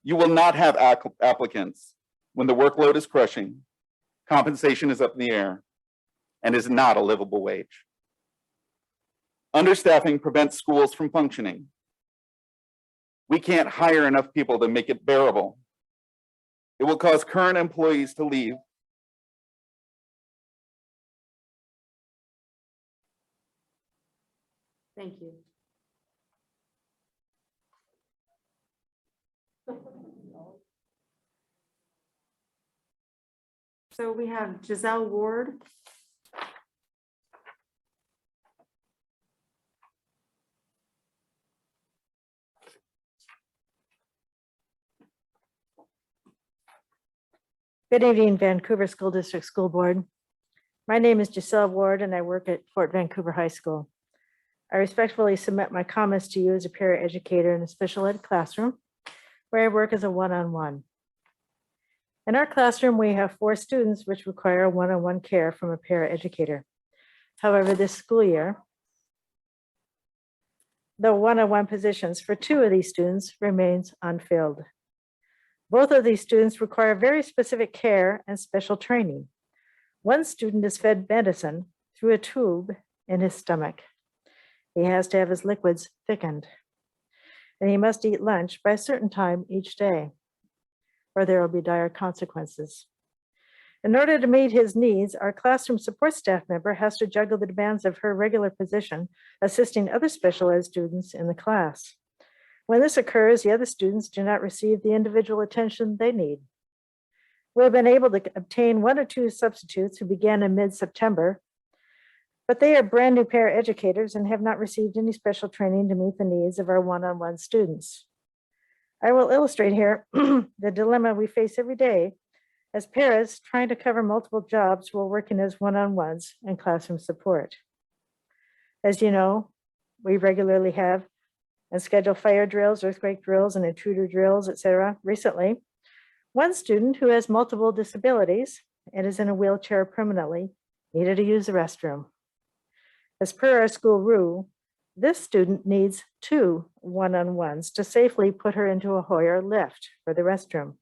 Speaker 15: You will not have applicants when the workload is crushing, compensation is up in the air, and is not a livable wage. Understaffing prevents schools from functioning. We can't hire enough people to make it bearable. It will cause current employees to leave.
Speaker 1: Thank you. So we have Giselle Ward.
Speaker 3: Good evening, Vancouver School District School Board. My name is Giselle Ward and I work at Fort Vancouver High School. I respectfully submit my comments to you as a paraeducator in a special ed classroom where I work as a one-on-one. In our classroom, we have 4 students which require one-on-one care from a paraeducator. However, this school year, the one-on-one positions for 2 of these students remains unfilled. Both of these students require very specific care and special training. One student is fed medicine through a tube in his stomach.
Speaker 16: He has to have his liquids thickened. And he must eat lunch by a certain time each day, or there will be dire consequences. In order to meet his needs, our classroom support staff member has to juggle the demands of her regular position, assisting other special ed students in the class. When this occurs, the other students do not receive the individual attention they need. We have been able to obtain 1 or 2 substitutes who began in mid-September, but they are brand new paraeducators and have not received any special training to meet the needs of our one-on-one students. I will illustrate here the dilemma we face every day as paras trying to cover multiple jobs while working as one-on-ones and classroom support. As you know, we regularly have and schedule fire drills, earthquake drills, and intruder drills, etc. Recently, one student who has multiple disabilities and is in a wheelchair permanently needed to use the restroom. As per our school rule, this student needs 2 one-on-ones to safely put her into a Hoyer lift for the restroom.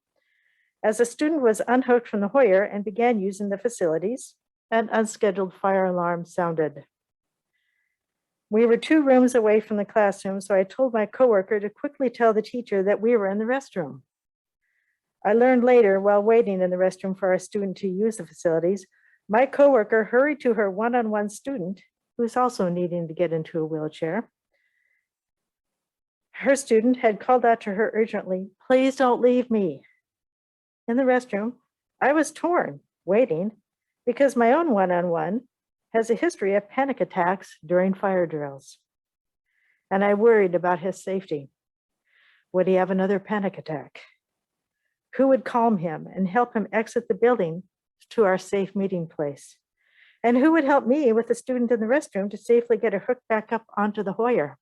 Speaker 16: As the student was unhooked from the Hoyer and began using the facilities, an unscheduled fire alarm sounded. We were 2 rooms away from the classroom, so I told my coworker to quickly tell the teacher that we were in the restroom. I learned later, while waiting in the restroom for our student to use the facilities, my coworker hurried to her one-on-one student, who is also needing to get into a wheelchair. Her student had called out to her urgently, "Please don't leave me." In the restroom, I was torn, waiting, because my own one-on-one has a history of panic attacks during fire drills. And I worried about his safety. Would he have another panic attack? Who would calm him and help him exit the building to our safe meeting place? And who would help me with the student in the restroom to safely get her hooked back up onto the Hoyer?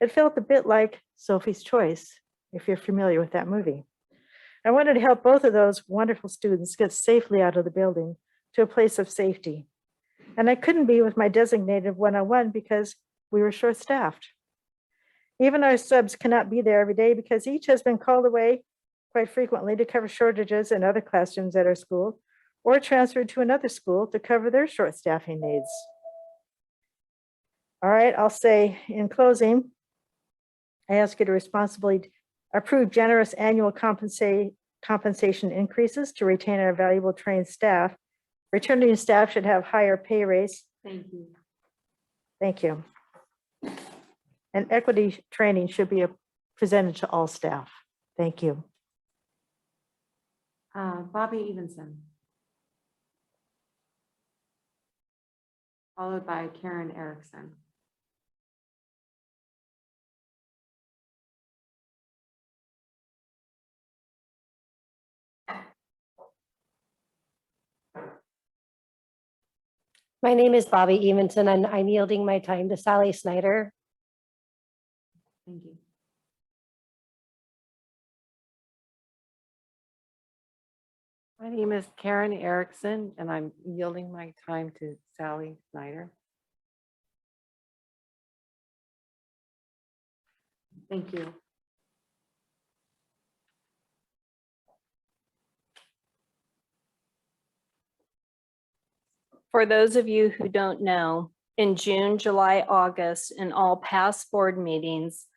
Speaker 16: It felt a bit like Sophie's Choice, if you're familiar with that movie. I wanted to help both of those wonderful students get safely out of the building to a place of safety. And I couldn't be with my designated one-on-one because we were short-staffed. Even our subs cannot be there every day because each has been called away quite frequently to cover shortages in other classrooms at our school or transferred to another school to cover their short staffing needs. All right, I'll say in closing, I ask you to responsibly approve generous annual compensation increases to retain our valuable trained staff. Returning staff should have higher pay rates.
Speaker 1: Thank you.
Speaker 16: Thank you. And equity training should be presented to all staff. Thank you.
Speaker 1: Bobby Evenson. Followed by Karen Erickson.
Speaker 3: My name is Bobby Evenson, and I'm yielding my time to Sally Snyder.
Speaker 1: Thank you.
Speaker 11: My name is Karen Erickson, and I'm yielding my time to Sally Snyder.
Speaker 1: Thank you.
Speaker 17: For those of you who don't know, in June, July, August, and all past board meetings,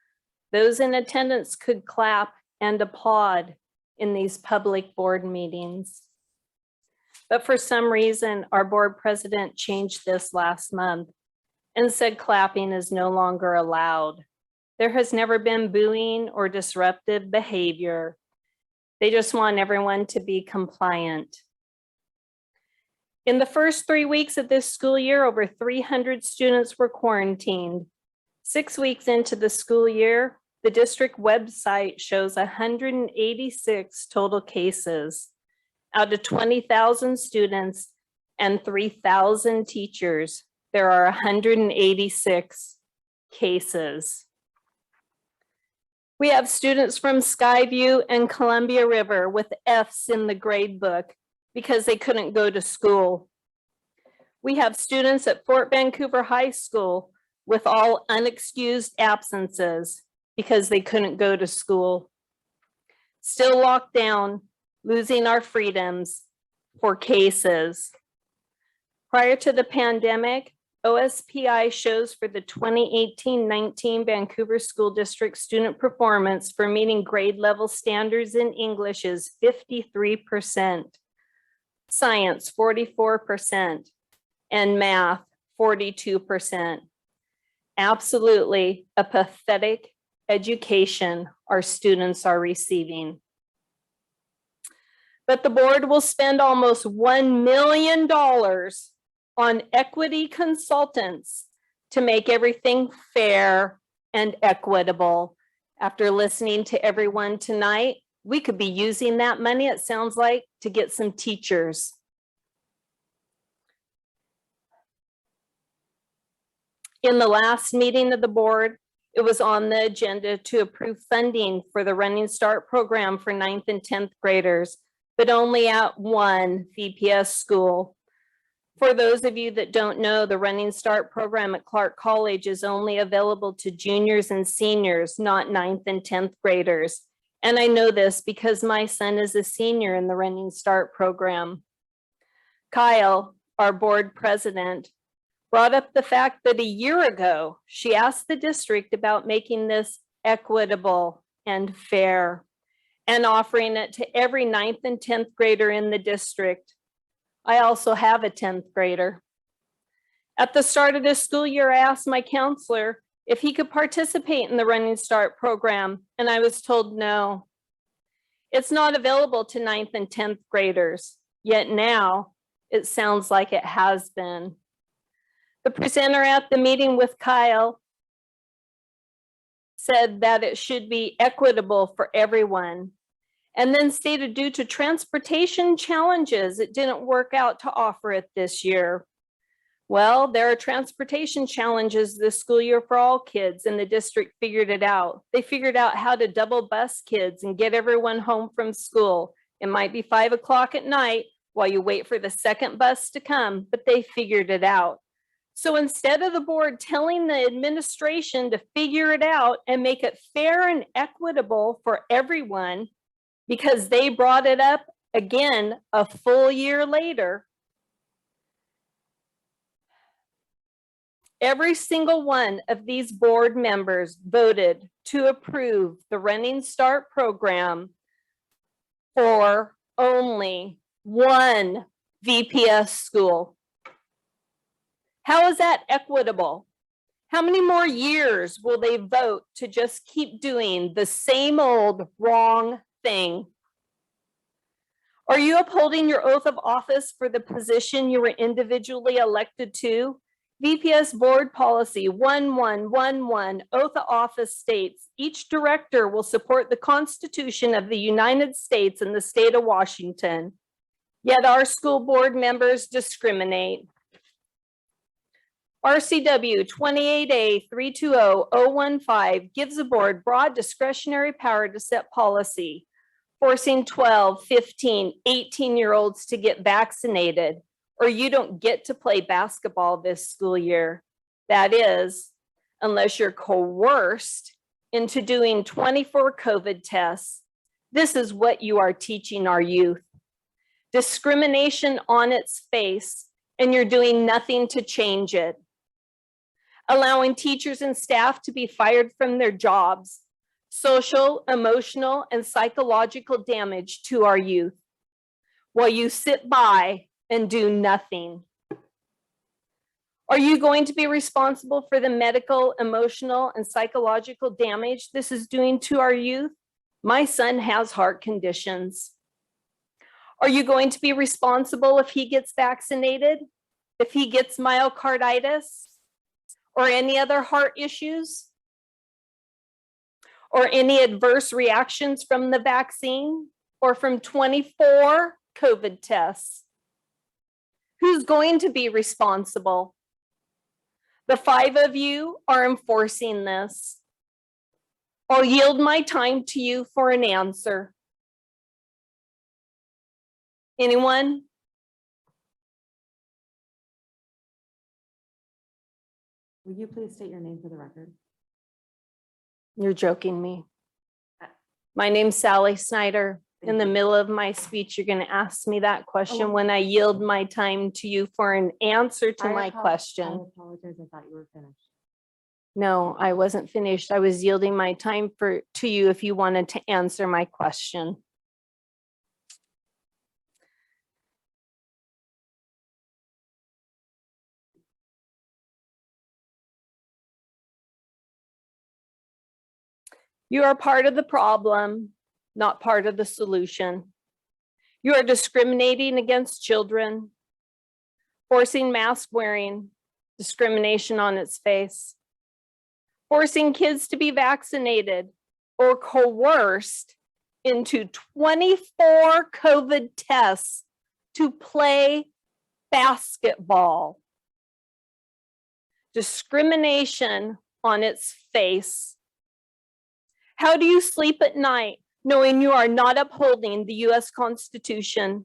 Speaker 17: those in attendance could clap and applaud in these public board meetings. But for some reason, our board president changed this last month and said clapping is no longer allowed. There has never been booing or disruptive behavior. They just want everyone to be compliant. In the first 3 weeks of this school year, over 300 students were quarantined. 6 weeks into the school year, the district website shows 186 total cases. Out of 20,000 students and 3,000 teachers, there are 186 cases. We have students from Skyview and Columbia River with Fs in the grade book because they couldn't go to school. We have students at Fort Vancouver High School with all unexcused absences because they couldn't go to school. Still locked down, losing our freedoms for cases. Prior to the pandemic, OSPI shows for the 2018-19 Vancouver School District student performance for meeting grade level standards in English is 53%, science 44%, and math 42%. Absolutely a pathetic education our students are receiving. But the board will spend almost $1 million on equity consultants to make everything fair and equitable. After listening to everyone tonight, we could be using that money, it sounds like, to get some teachers. In the last meeting of the board, it was on the agenda to approve funding for the Running Start program for 9th and 10th graders, but only at one VPS school. For those of you that don't know, the Running Start program at Clark College is only available to juniors and seniors, not 9th and 10th graders. And I know this because my son is a senior in the Running Start program. Kyle, our board president, brought up the fact that a year ago, she asked the district about making this equitable and fair and offering it to every 9th and 10th grader in the district. I also have a 10th grader. At the start of this school year, I asked my counselor if he could participate in the Running Start program, and I was told no. It's not available to 9th and 10th graders, yet now it sounds like it has been. The presenter at the meeting with Kyle said that it should be equitable for everyone, and then stated due to transportation challenges, it didn't work out to offer it this year. Well, there are transportation challenges this school year for all kids, and the district figured it out. They figured out how to double bus kids and get everyone home from school. It might be 5 o'clock at night while you wait for the second bus to come, but they figured it out. So instead of the board telling the administration to figure it out and make it fair and equitable for everyone, because they brought it up again a full year later, every single one of these board members voted to approve the Running Start program for only one VPS school. How is that equitable? How many more years will they vote to just keep doing the same old wrong thing? Are you upholding your oath of office for the position you were individually elected to? VPS Board Policy 1111, Oath of Office states, each director will support the Constitution of the United States and the state of Washington. Yet our school board members discriminate. RCW 28A320015 gives the board broad discretionary power to set policy, forcing 12, 15, 18-year-olds to get vaccinated, or you don't get to play basketball this school year. That is, unless you're coerced into doing 24 COVID tests. This is what you are teaching our youth. Discrimination on its face, and you're doing nothing to change it. Allowing teachers and staff to be fired from their jobs, social, emotional, and psychological damage to our youth, while you sit by and do nothing. Are you going to be responsible for the medical, emotional, and psychological damage this is doing to our youth? My son has heart conditions. Are you going to be responsible if he gets vaccinated, if he gets myocarditis, or any other heart issues, or any adverse reactions from the vaccine, or from 24 COVID tests? Who's going to be responsible? The 5 of you are enforcing this. I'll yield my time to you for an answer. Anyone?
Speaker 1: Will you please state your name for the record?
Speaker 17: You're joking me. My name's Sally Snyder. in the middle of my speech, you're going to ask me that question when I yield my time to you for an answer to my
Speaker 1: I
Speaker 17: question.
Speaker 1: apologize. I thought you were finished.
Speaker 17: No, I wasn't finished. I was yielding my time to you if you wanted to answer my question. You are part of the problem, not part of the solution. You are discriminating against children, forcing mask wearing, discrimination on its face, forcing kids to be vaccinated or coerced into 24 COVID tests to play basketball. Discrimination on its face. How do you sleep at night knowing you are not upholding the US Constitution?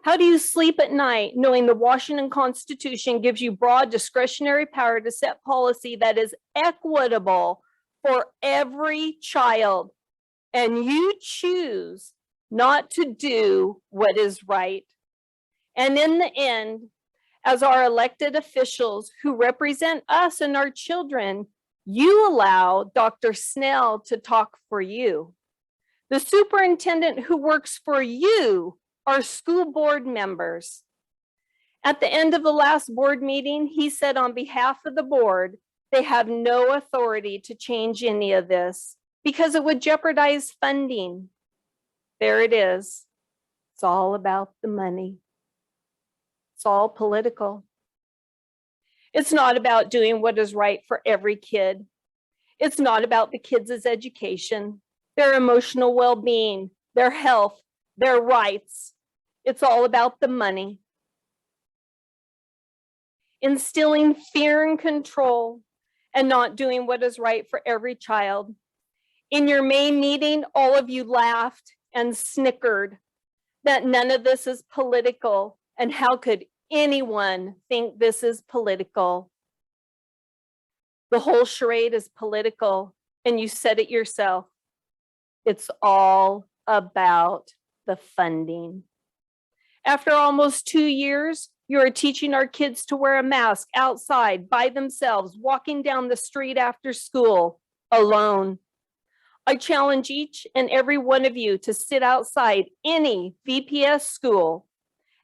Speaker 17: How do you sleep at night knowing the Washington Constitution gives you broad discretionary power to set policy that is equitable for every child, and you choose not to do what is right? And in the end, as our elected officials who represent us and our children, you allow Dr. Snell to talk for you. The superintendent who works for you are school board members. At the end of the last board meeting, he said on behalf of the board, they have no authority to change any of this because it would jeopardize funding. There it is. It's all about the money. It's all political. It's not about doing what is right for every kid. It's not about the kids' education, their emotional well-being, their health, their rights. It's all about the money. Instilling fear and control and not doing what is right for every child. In your main meeting, all of you laughed and snickered that none of this is political, and how could anyone think this is political? The whole charade is political, and you said it yourself. It's all about the funding. After almost 2 years, you are teaching our kids to wear a mask outside by themselves, walking down the street after school alone. I challenge each and every one of you to sit outside any VPS school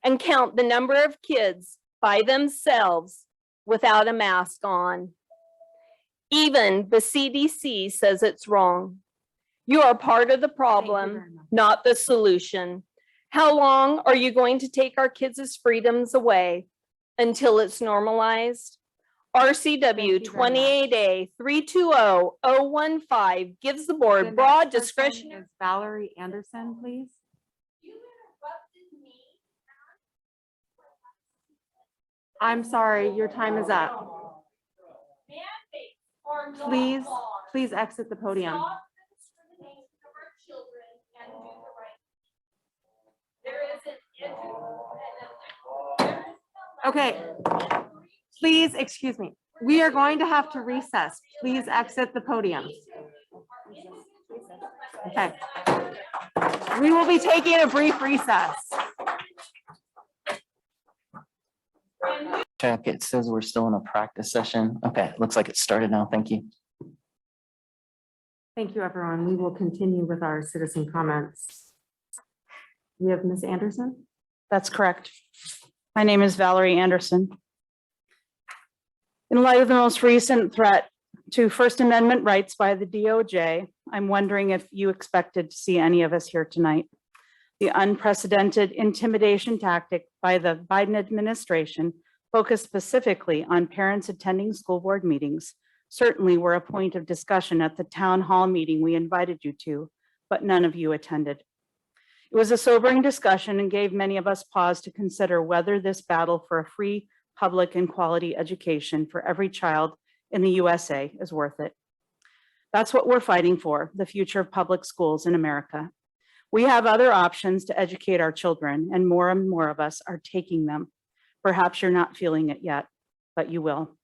Speaker 17: and count the number of kids by themselves without a mask on. Even the CDC says it's wrong. You are part of the problem, not the solution. How long are you going to take our kids' freedoms away until it's normalized? RCW 28A 320015 gives the board broad discretion.
Speaker 1: Is Valerie Anderson, please? I'm sorry, your time is up. Please exit the podium. Okay, please, excuse me. We are going to have to recess. Please exit the podium. Okay. We will be taking a brief recess.
Speaker 2: Check, it says we're still in a practice session. Okay, looks like it started now. Thank you.
Speaker 1: Thank you, everyone. We will continue with our citizen comments. We have Ms. Anderson.
Speaker 18: That's correct. My name is Valerie Anderson. In light of the most recent threat to First Amendment rights by the DOJ, I'm wondering if you expected to see any of us here tonight. The unprecedented intimidation tactic by the Biden administration focused specifically on parents attending school board meetings certainly were a point of discussion at the town hall meeting we invited you to, but none of you attended. It was a sobering discussion and gave many of us pause to consider whether this battle for a free, public, and quality education for every child in the USA is worth it. That's what we're fighting for, the future of public schools in America. We have other options to educate our children, and more of us are taking them. Perhaps you're not feeling it yet, but you will.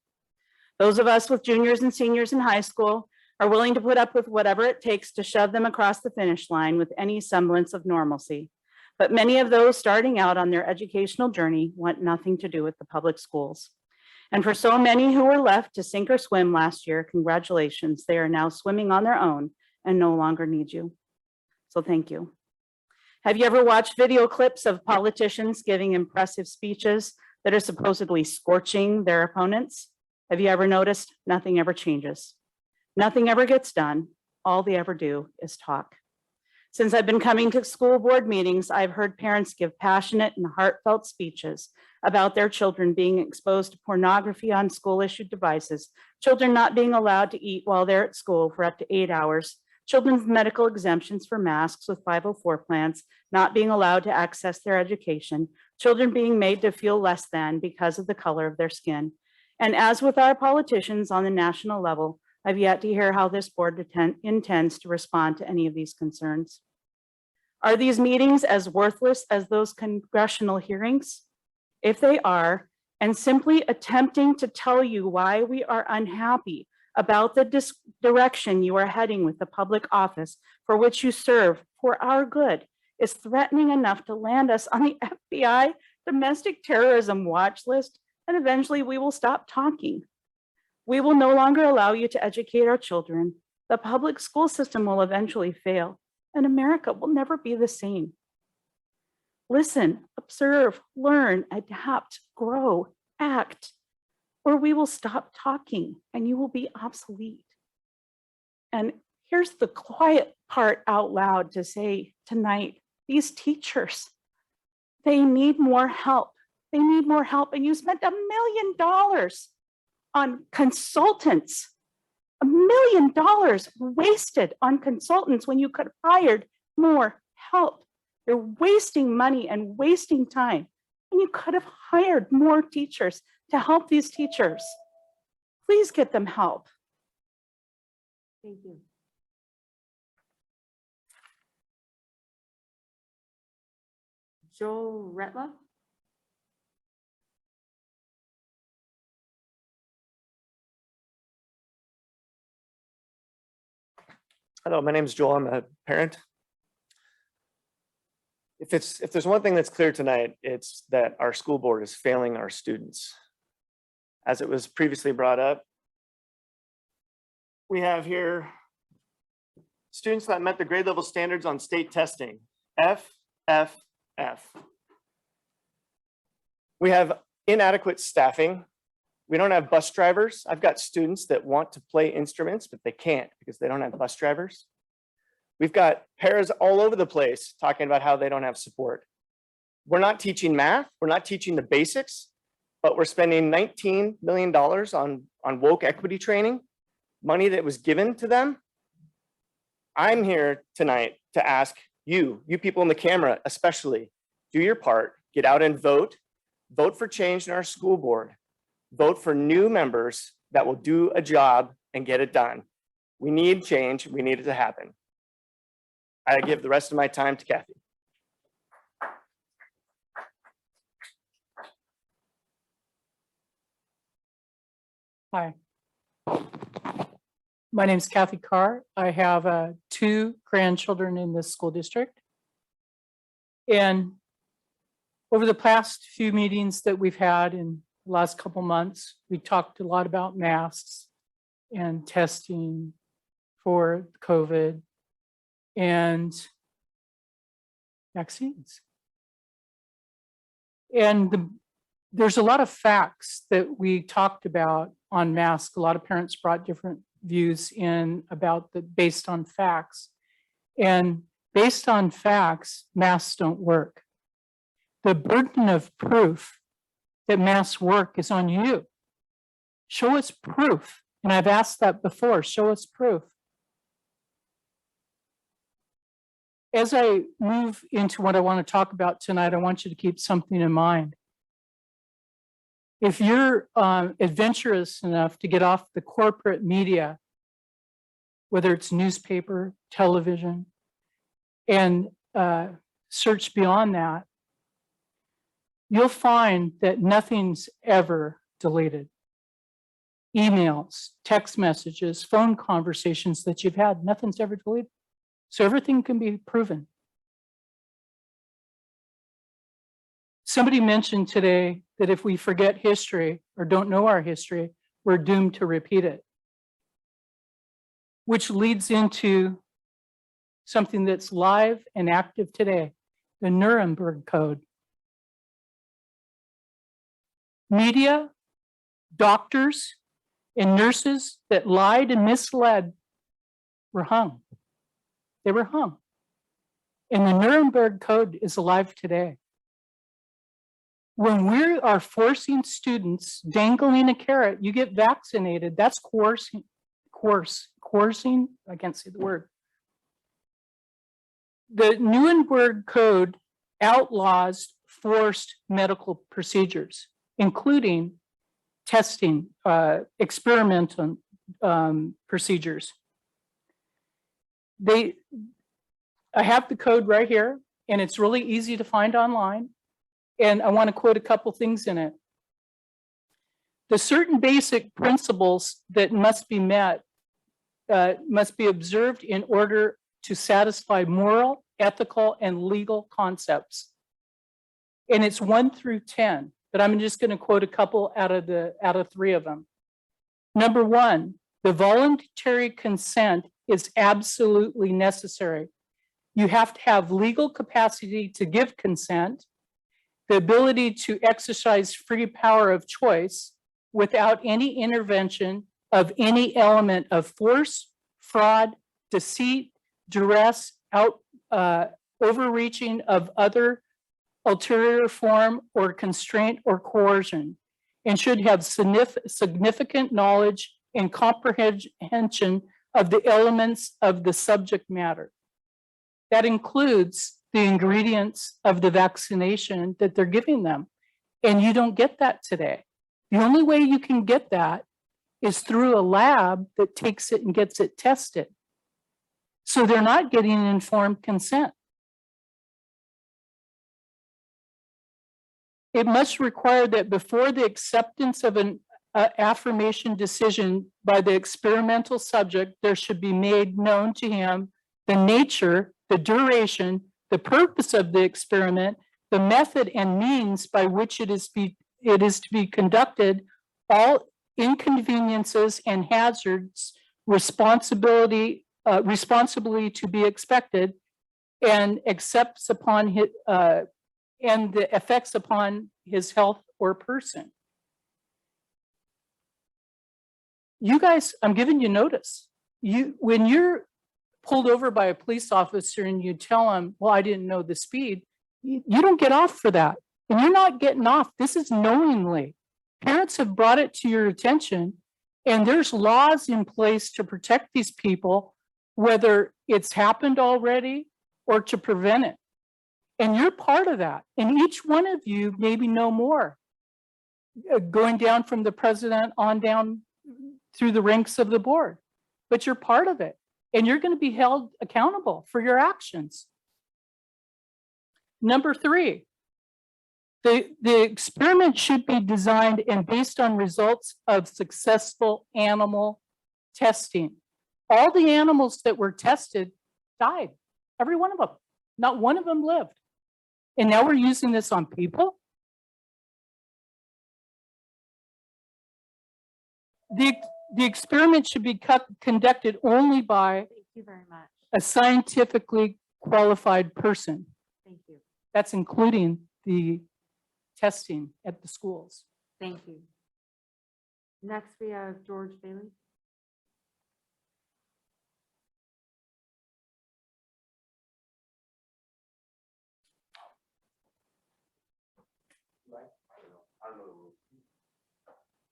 Speaker 18: Those of us with juniors and seniors in high school are willing to put up with whatever it takes to shove them across the finish line with any semblance of normalcy. But many of those starting out on their educational journey want nothing to do with the public schools. And for so many who were left to sink or swim last year, congratulations, they are now swimming on their own and no longer need you. So thank you. Have you ever watched video clips of politicians giving impressive speeches that are supposedly scorching their opponents? Have you ever noticed nothing ever changes? Nothing ever gets done. All they ever do is talk. Since I've been coming to school board meetings, I've heard parents give passionate and heartfelt speeches about their children being exposed to pornography on school-issued devices, children not being allowed to eat while they're at school for up to 8 hours, children's medical exemptions for masks with 504 plans, not being allowed to access their education, children being made to feel less than because of the color of their skin. And as with our politicians on the national level, I've yet to hear how this board intends to respond to any of these concerns. Are these meetings as worthless as those congressional hearings? If they are, and simply attempting to tell you why we are unhappy about the direction you are heading with the public office for which you serve for our good is threatening enough to land us on the FBI domestic terrorism watch list, and eventually we will stop talking. We will no longer allow you to educate our children. The public school system will eventually fail, and America will never be the same. Listen, observe, learn, adapt, grow, act, or we will stop talking and you will be obsolete. And here's the quiet part out loud to say tonight, these teachers, they need more help. They need more help. And you spent $1 million on consultants, $1 million wasted on consultants when you could have hired more help. You're wasting money and wasting time. And you could have hired more teachers to help these teachers. Please get them help.
Speaker 1: Thank you. Joel Retla.
Speaker 19: Hello, my name is Joel. I'm a parent. If there's one thing that's clear tonight, it's that our school board is failing our students. As it was previously brought up, we have here students that met the grade level standards on state testing, F, F, F. We have inadequate staffing. We don't have bus drivers. I've got students that want to play instruments, but they can't because they don't have bus drivers. We've got paras all over the place talking about how they don't have support. We're not teaching math. We're not teaching the basics, but we're spending $19 million on woke equity training, money that was given to them. I'm here tonight to ask you people in the camera, especially, do your part, get out and vote for change in our school board. Vote for new members that will do a job and get it done. We need change. We need it to happen. I give the rest of my time to Kathy.
Speaker 20: Hi. My name is Kathy Carr. I have 2 grandchildren in this school district. And over the past few meetings that we've had in the last couple months, we talked a lot about masks and testing for COVID and vaccines. And there's a lot of facts that we talked about on masks. A lot of parents brought different views in about based on facts. And based on facts, masks don't work. The burden of proof that masks work is on you. Show us proof. And I've asked that before, show us proof. As I move into what I want to talk about tonight, I want you to keep something in mind. If you're adventurous enough to get off the corporate media, whether it's newspaper, television, and search beyond that, you'll find that nothing's ever deleted. emails, text messages, phone conversations that you've had. Nothing's ever deleted. So everything can be proven. Somebody mentioned today that if we forget history or don't know our history, we're doomed to repeat it. Which leads into something that's live and active today, the Nuremberg Code. Media, doctors, and nurses that lied and misled were hung. They were hung. And the Nuremberg Code is alive today. When we are forcing students, dangling a carrot, you get vaccinated, that's coercing, I can't say the word. The Nuremberg Code outlaws forced medical procedures, including testing, experimental procedures. I have the code right here, and it's really easy to find online. And I want to quote a couple things in it. The certain basic principles that must be met, must be observed in order to satisfy moral, ethical, and legal concepts. And it's 1 through 10, but I'm just going to quote a couple out of 3 of them. Number 1, the voluntary consent is absolutely necessary. You have to have legal capacity to give consent, the ability to exercise free power of choice without any intervention of any element of force, fraud, deceit, duress, overreaching of other ulterior form or constraint or coercion, and should have significant knowledge and comprehension of the elements of the subject matter. That includes the ingredients of the vaccination that they're giving them. And you don't get that today. The only way you can get that is through a lab that takes it and gets it tested. So they're not getting an informed consent. It must require that before the acceptance of an affirmation decision by the experimental subject, there should be made known to him the nature, the duration, the purpose of the experiment, the method and means by which it is to be conducted, all inconveniences and hazards responsibly to be expected, and accepts upon his, and the effects upon his health or person. You guys, I'm giving you notice. When you're pulled over by a police officer and you tell them, well, I didn't know the speed, you don't get off for that. And you're not getting off. This is knowingly. Parents have brought it to your attention, and there's laws in place to protect these people, whether it's happened already or to prevent it. And you're part of that. And each one of you maybe know more, going down from the president on down through the ranks of the board, but you're part of it. And you're going to be held accountable for your actions. Number 3, the experiment should be designed and based on results of successful animal testing. All the animals that were tested died, every one of them. Not one of them lived. And now we're using this on people? The experiment should be conducted only by
Speaker 1: Thank you very much.
Speaker 20: a scientifically qualified person.
Speaker 1: Thank you.
Speaker 20: That's including the testing at the schools.
Speaker 1: Thank you. Next, we have George Bailey.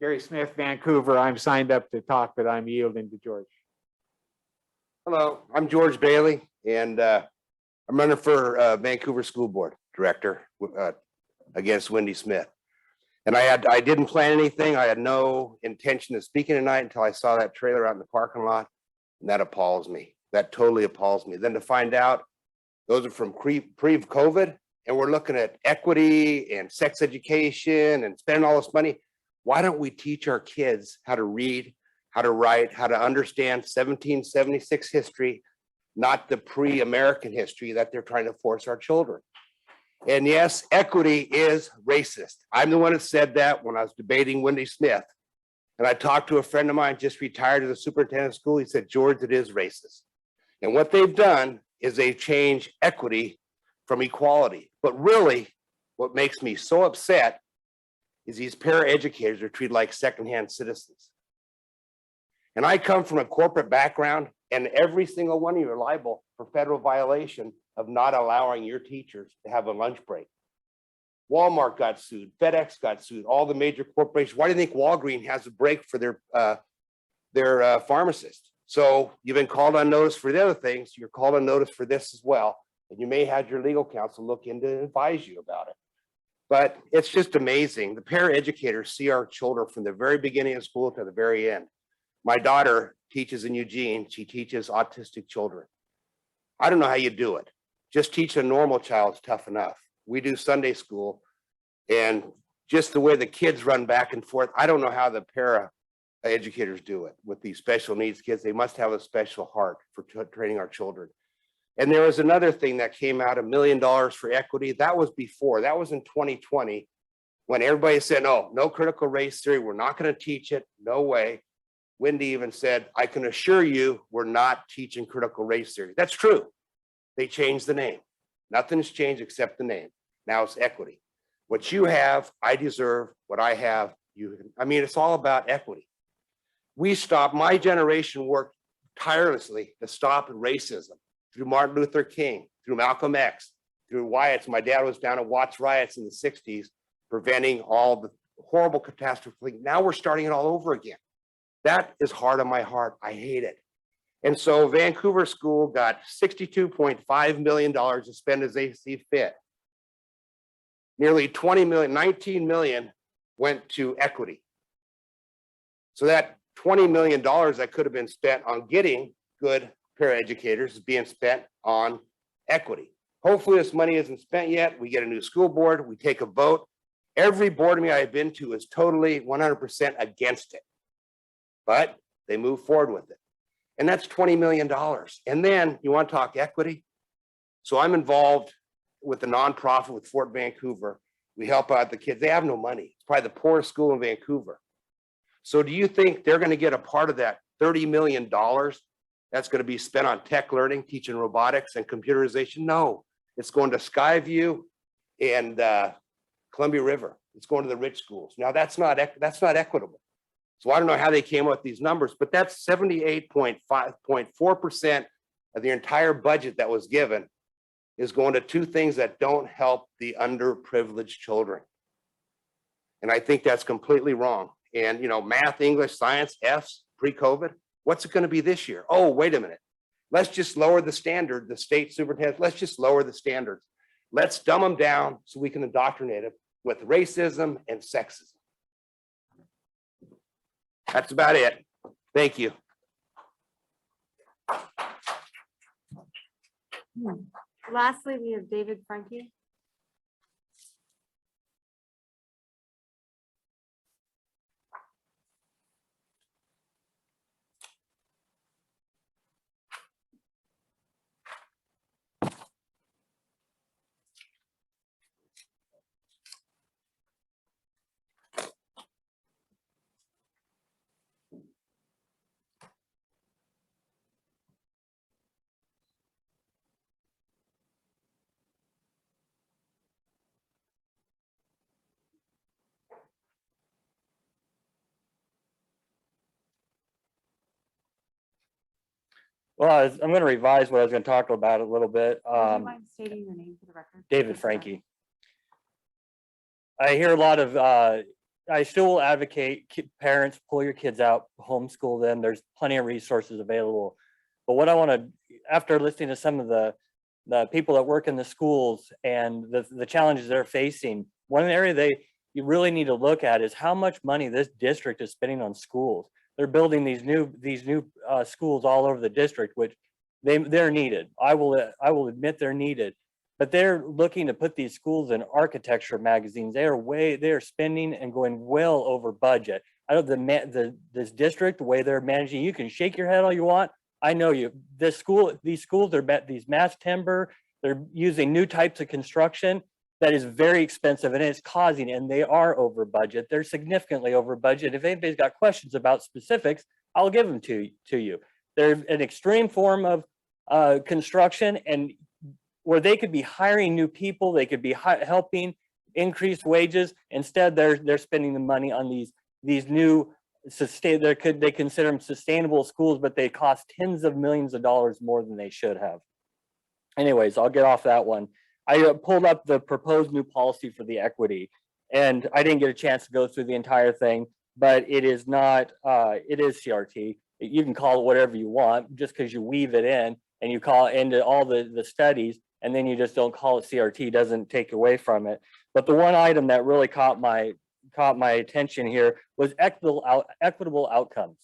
Speaker 21: Gary Smith, Vancouver. I'm signed up to talk, but I'm yielding to George.
Speaker 22: Hello, I'm George Bailey, and I'm running for Vancouver School Board Director against Wendy Smith. And I didn't plan anything. I had no intention of speaking tonight until I saw that trailer out in the parking lot, and that appalls me. That totally appalls me. Then to find out those are from pre-COVID, and we're looking at equity and sex education and spending all this money. Why don't we teach our kids how to read, how to write, how to understand 1776 history, not the pre-American history that they're trying to force our children? And yes, equity is racist. I'm the one that said that when I was debating Wendy Smith. And I talked to a friend of mine just retired as a superintendent of school. He said, George, it is racist. And what they've done is they've changed equity from equality. But really, what makes me so upset is these paraeducators are treated like secondhand citizens. And I come from a corporate background, and every single one of you are liable for federal violation of not allowing your teachers to have a lunch break. Walmart got sued, FedEx got sued, all the major corporations. Why do you think Walgreens has a break for their pharmacist? So you've been called on notice for the other things. You're called on notice for this as well. And you may have your legal counsel look into and advise you about it. But it's just amazing. The paraeducators see our children from the very beginning of school to the very end. My daughter teaches in Eugene. She teaches autistic children. I don't know how you do it. Just teach a normal child is tough enough. We do Sunday school, and just the way the kids run back and forth, I don't know how the para educators do it with these special needs kids. They must have a special heart for training our children. And there was another thing that came out, $1 million for equity. That was before, that was in 2020, when everybody said, oh, no critical race theory, we're not going to teach it, no way. Wendy even said, I can assure you we're not teaching critical race theory. That's true. They changed the name. Nothing's changed except the name. Now it's equity. What you have, I deserve. What I have, you. I mean, it's all about equity. We stopped, my generation worked tirelessly to stop racism through Martin Luther King, through Malcolm X, through Wyatt's. My dad was down at Watts riots in the 60s, preventing all the horrible catastrophe. Now we're starting it all over again. That is hard on my heart. I hate it. And so Vancouver School got $62.5 million to spend as they see fit. Nearly 20 million, 19 million went to equity. So that $20 million that could have been spent on getting good paraeducators is being spent on equity. Hopefully this money isn't spent yet. We get a new school board, we take a vote. Every board meeting I've been to is totally 100% against it, but they move forward with it. And that's $20 million. And then you want to talk equity? So I'm involved with a nonprofit with Fort Vancouver. We help out the kids. They have no money. It's probably the poorest school in Vancouver. So do you think they're going to get a part of that $30 million that's going to be spent on tech learning, teaching robotics and computerization? No, it's going to Skyview and Columbia River. It's going to the rich schools. Now that's not equitable. So I don't know how they came up with these numbers, but that's 78.4% of the entire budget that was given is going to two things that don't help the underprivileged children. And I think that's completely wrong. And, you know, math, English, science, Fs, pre-COVID, what's it going to be this year? Oh, wait a minute. Let's just lower the standard, the state superintendent, let's just lower the standards. Let's dumb them down so we can indoctrinate them with racism and sexism. That's about it. Thank you.
Speaker 1: Lastly, we have David Franke.
Speaker 4: Well, I'm going to revise what I was going to talk about a little bit.
Speaker 1: Would you mind stating your name for the record?
Speaker 4: David Franke. I hear a lot of, I still will advocate parents, pull your kids out, homeschool them. There's plenty of resources available. But what I want to, after listening to some of the people that work in the schools and the challenges they're facing, one area you really need to look at is how much money this district is spending on schools. They're building these new schools all over the district, which they're needed. I will admit they're needed, but they're looking to put these schools in architecture magazines. They're spending and going well over budget. I know this district, the way they're managing, you can shake your head all you want. I know you, these schools, these mass timber, they're using new types of construction that is very expensive, and it's causing, and they are over budget. They're significantly over budget. If anybody's got questions about specifics, I'll give them to you. They're an extreme form of construction, and where they could be hiring new people, they could be helping increase wages. Instead, they're spending the money on these new they consider them sustainable schools, but they cost tens of millions of dollars more than they should have. Anyways, I'll get off that one. I pulled up the proposed new policy for the equity, and I didn't get a chance to go through the entire thing, but it is not, it is CRT. You can call it whatever you want, just because you weave it in and you call it into all the studies, and then you just don't call it CRT, doesn't take away from it. But the one item that really caught my attention here was equitable outcomes.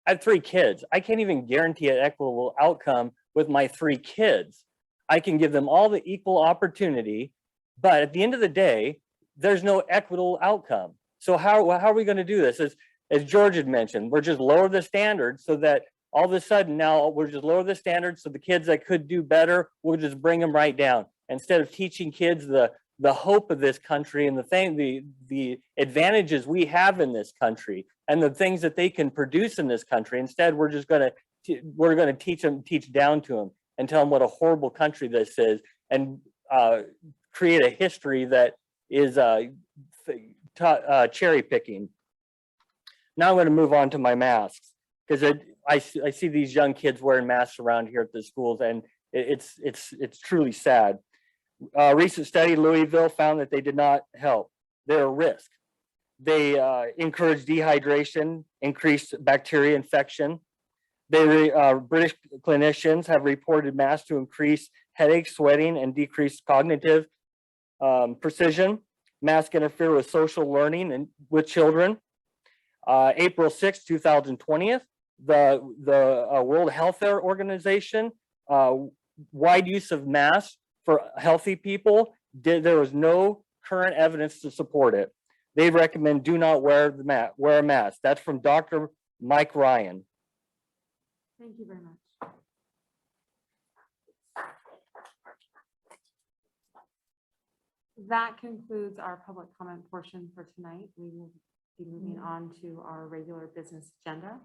Speaker 4: I have 3 kids. I can't even guarantee an equitable outcome with my 3 kids. I can give them all the equal opportunity, but at the end of the day, there's no equitable outcome. So how are we going to do this? As George had mentioned, we're just lower the standards so that all of a sudden now we're just lower the standards, so the kids that could do better, we'll just bring them right down. Instead of teaching kids the hope of this country and the advantages we have in this country and the things that they can produce in this country, instead we're just going to teach down to them and tell them what a horrible country this is, and create a history that is cherry picking. Now I'm going to move on to my masks, because I see these young kids wearing masks around here at the schools, and it's truly sad. A recent study in Louisville found that they did not help. They're a risk. They encourage dehydration, increased bacteria infection. British clinicians have reported masks to increase headaches, sweating, and decrease cognitive precision. Masks interfere with social learning and with children. April 6, 2020, the World Health Organization, wide use of masks for healthy people, there was no current evidence to support it. They recommend do not wear a mask. That's from Dr. Mike Ryan.
Speaker 1: Thank you very much. That concludes our public comment portion for tonight. We will be moving on to our regular business agenda.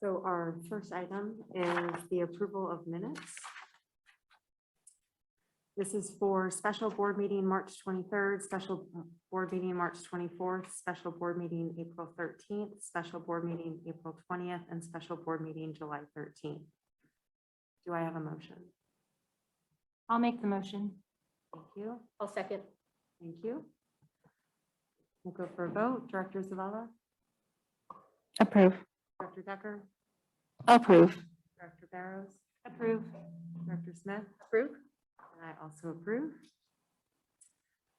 Speaker 1: So our first item is the approval of minutes. This is for special board meeting March 23rd, special board meeting March 24th, special board meeting April 13th, special board meeting April 20th, and special board meeting July 13th. Do I have a motion?
Speaker 3: I'll make the motion.
Speaker 1: Thank you.
Speaker 3: I'll second.
Speaker 1: Thank you. We'll go for a vote. Director Zavala?
Speaker 10: Approve.
Speaker 1: Director Decker?
Speaker 10: Approve.
Speaker 1: Director Barrows?
Speaker 3: Approve.
Speaker 1: Director Smith?
Speaker 3: Approve.
Speaker 1: And I also approve.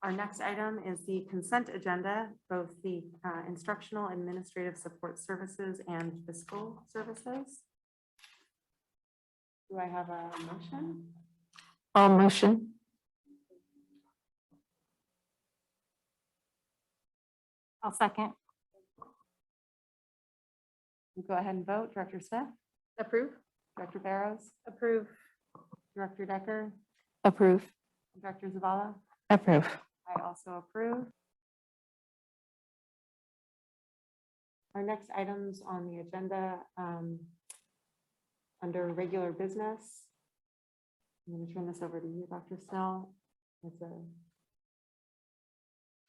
Speaker 1: Our next item is the consent agenda, both the instructional, administrative support services and fiscal services. Do I have a motion?
Speaker 10: I'll motion.
Speaker 3: I'll second.
Speaker 1: We'll go ahead and vote. Director Smith?
Speaker 3: Approve.
Speaker 1: Director Barrows?
Speaker 3: Approve.
Speaker 1: Director Decker?
Speaker 10: Approve.
Speaker 1: Director Zavala?
Speaker 10: Approve.
Speaker 1: I also approve. Our next items on the agenda under regular business. I'm going to turn this over to you, Dr. Snell. It's a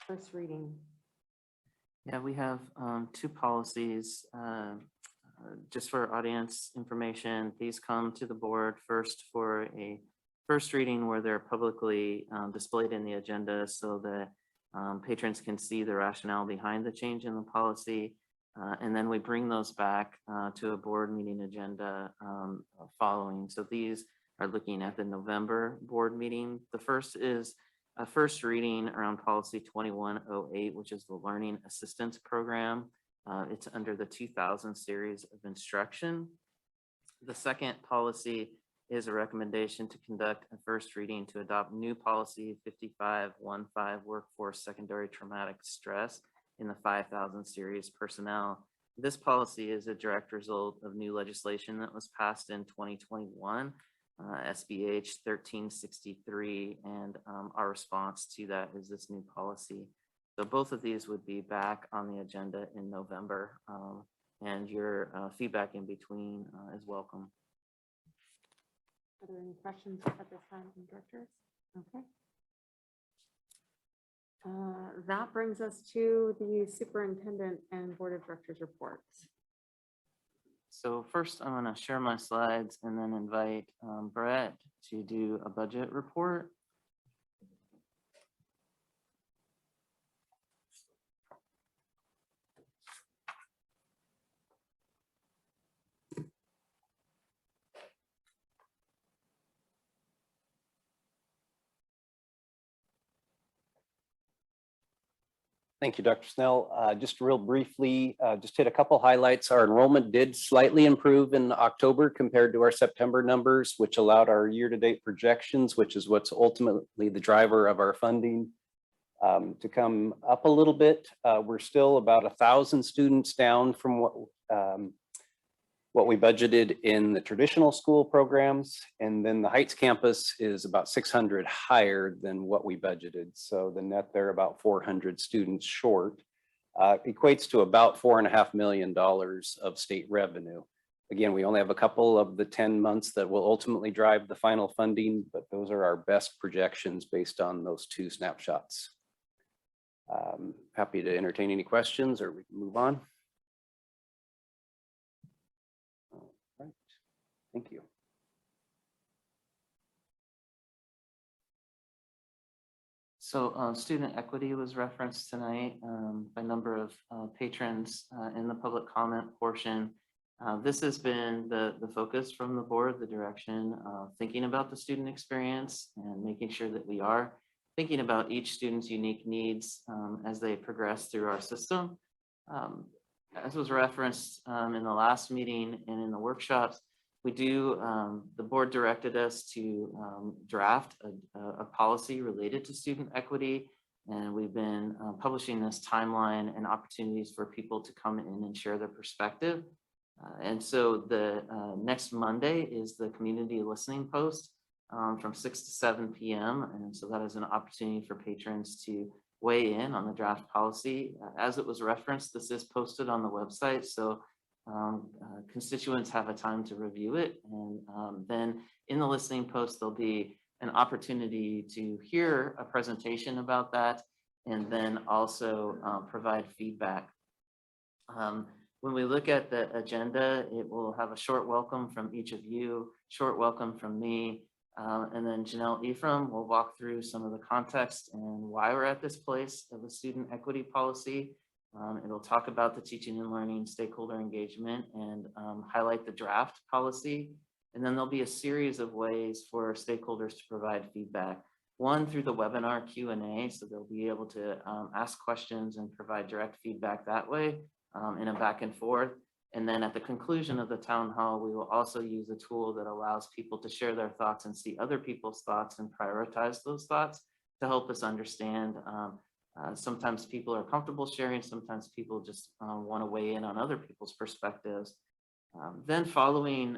Speaker 1: first reading.
Speaker 2: Yeah, we have 2 policies. Just for audience information, these come to the board first for a first reading where they're publicly displayed in the agenda so that patrons can see the rationale behind the change in the policy. And then we bring those back to a board meeting agenda following. So these are looking at the November board meeting. The first is A first reading around policy 2108, which is the Learning Assistance Program. It's under the 2000 series of instruction. The second policy is a recommendation to conduct a first reading to adopt new policy 5515, workforce secondary traumatic stress in the 5000 series personnel. This policy is a direct result of new legislation that was passed in 2021, SBH 1363, and our response to that is this new policy. So both of these would be back on the agenda in November, and your feedback in between is welcome.
Speaker 1: Are there any questions at this time from directors? Okay. That brings us to the superintendent and board of directors reports.
Speaker 2: So first, I'm going to share my slides and then invite Brett to do a budget report.
Speaker 5: Thank you, Dr. Snell. Just real briefly, just hit a couple highlights. Our enrollment did slightly improve in October compared to our September numbers, which allowed our year-to-date projections, which is what's ultimately the driver of our funding, to come up a little bit. We're still about 1,000 students down from what we budgeted in the traditional school programs. And then the Heights campus is about 600 higher than what we budgeted. So the net there about 400 students short, equates to about $4.5 million of state revenue. Again, we only have a couple of the 10 months that will ultimately drive the final funding, but those are our best projections based on those two snapshots. Happy to entertain any questions or we can move on. Thank you.
Speaker 2: So student equity was referenced tonight by a number of patrons in the public comment portion. This has been the focus from the board, the direction of thinking about the student experience and making sure that we are thinking about each student's unique needs as they progress through our system. As was referenced in the last meeting and in the workshops, the board directed us to draft a policy related to student equity, and we've been publishing this timeline and opportunities for people to come in and share their perspective. And so the next Monday is the community listening post from 6 to 7 p.m. And so that is an opportunity for patrons to weigh in on the draft policy. As it was referenced, this is posted on the website, so constituents have a time to review it. And then in the listening post, there'll be an opportunity to hear a presentation about that and then also provide feedback. When we look at the agenda, it will have a short welcome from each of you, short welcome from me, and then Janelle Ephraim will walk through some of the context and why we're at this place of the student equity policy. It'll talk about the teaching and learning stakeholder engagement and highlight the draft policy. And then there'll be a series of ways for stakeholders to provide feedback. One, through the webinar Q&A, so they'll be able to ask questions and provide direct feedback that way in a back and forth. And then at the conclusion of the town hall, we will also use a tool that allows people to share their thoughts and see other people's thoughts and prioritize those thoughts to help us understand. Sometimes people are comfortable sharing, sometimes people just want to weigh in on other people's perspectives. Then following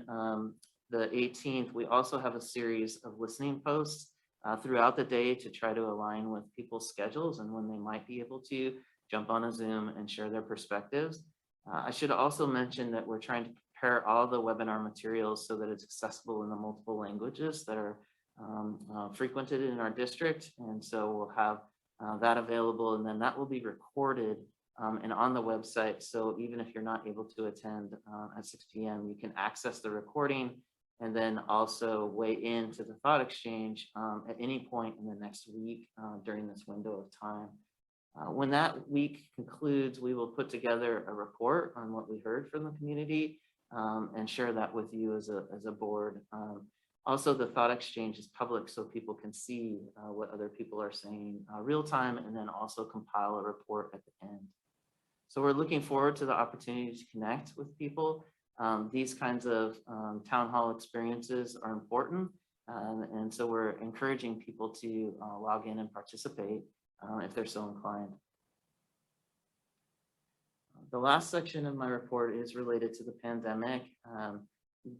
Speaker 2: the 18th, we also have a series of listening posts throughout the day to try to align with people's schedules and when they might be able to jump on a Zoom and share their perspectives. I should also mention that we're trying to prepare all the webinar materials so that it's accessible in the multiple languages that are frequented in our district. And so we'll have that available, and then that will be recorded and on the website. So even if you're not able to attend at 6 p.m., you can access the recording and then also weigh into the thought exchange at any point in the next week during this window of time. When that week concludes, we will put together a report on what we heard from the community and share that with you as a board. Also, the thought exchange is public so people can see what other people are saying real time, and then also compile a report at the end. So we're looking forward to the opportunity to connect with people. These kinds of town hall experiences are important. And so we're encouraging people to log in and participate if they're so inclined. The last section of my report is related to the pandemic.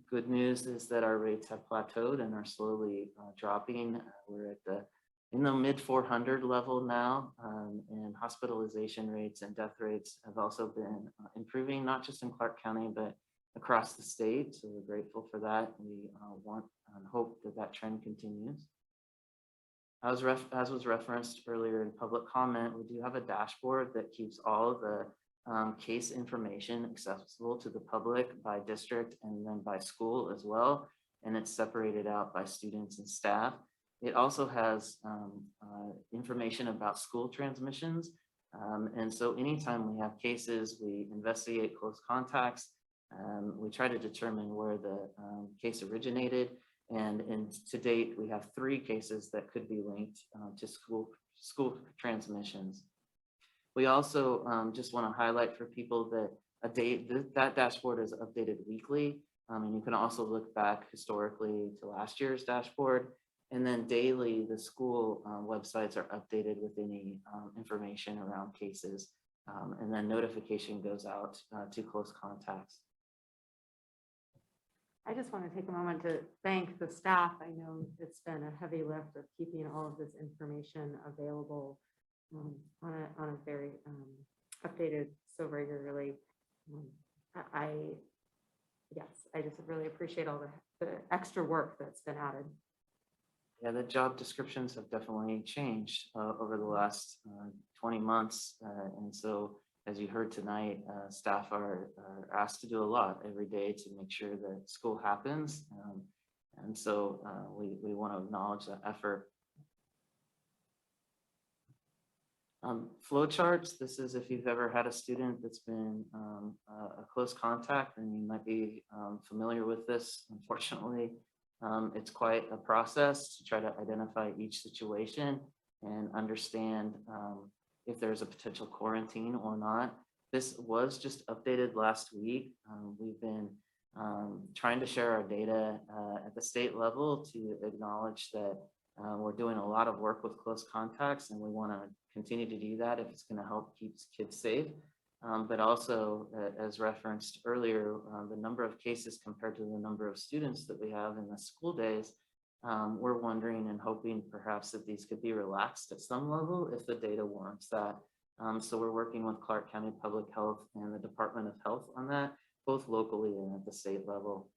Speaker 2: Good news is that our rates have plateaued and are slowly dropping. We're at in the mid 400 level now, and hospitalization rates and death rates have also been improving, not just in Clark County, but across the state. So we're grateful for that. We want and hope that that trend continues. As was referenced earlier in public comment, we do have a dashboard that keeps all of the case information accessible to the public by district and then by school as well. And it's separated out by students and staff. It also has information about school transmissions. And so anytime we have cases, we investigate close contacts. We try to determine where the case originated. And to date, we have 3 cases that could be linked to school transmissions. We also just want to highlight for people that that dashboard is updated weekly. And you can also look back historically to last year's dashboard. And then daily, the school websites are updated with any information around cases. And then notification goes out to close contacts.
Speaker 1: I just want to take a moment to thank the staff. I know it's been a heavy lift of keeping all of this information available on a very updated so regularly. I just really appreciate all the extra work that's been added.
Speaker 2: Yeah, the job descriptions have definitely changed over the last 20 months. And so, as you heard tonight, staff are asked to do a lot every day to make sure that school happens. And so we want to acknowledge that effort. Flowcharts, this is if you've ever had a student that's been a close contact, and you might be familiar with this, unfortunately. It's quite a process to try to identify each situation and understand if there's a potential quarantine or not. This was just updated last week. We've been trying to share our data at the state level to acknowledge that we're doing a lot of work with close contacts, and we want to continue to do that if it's going to help keep kids safe. But also, as referenced earlier, the number of cases compared to the number of students that we have in the school days, we're wondering and hoping perhaps that these could be relaxed at some level if the data warrants that. So we're working with Clark County Public Health and the Department of Health on that, both locally and at the state level.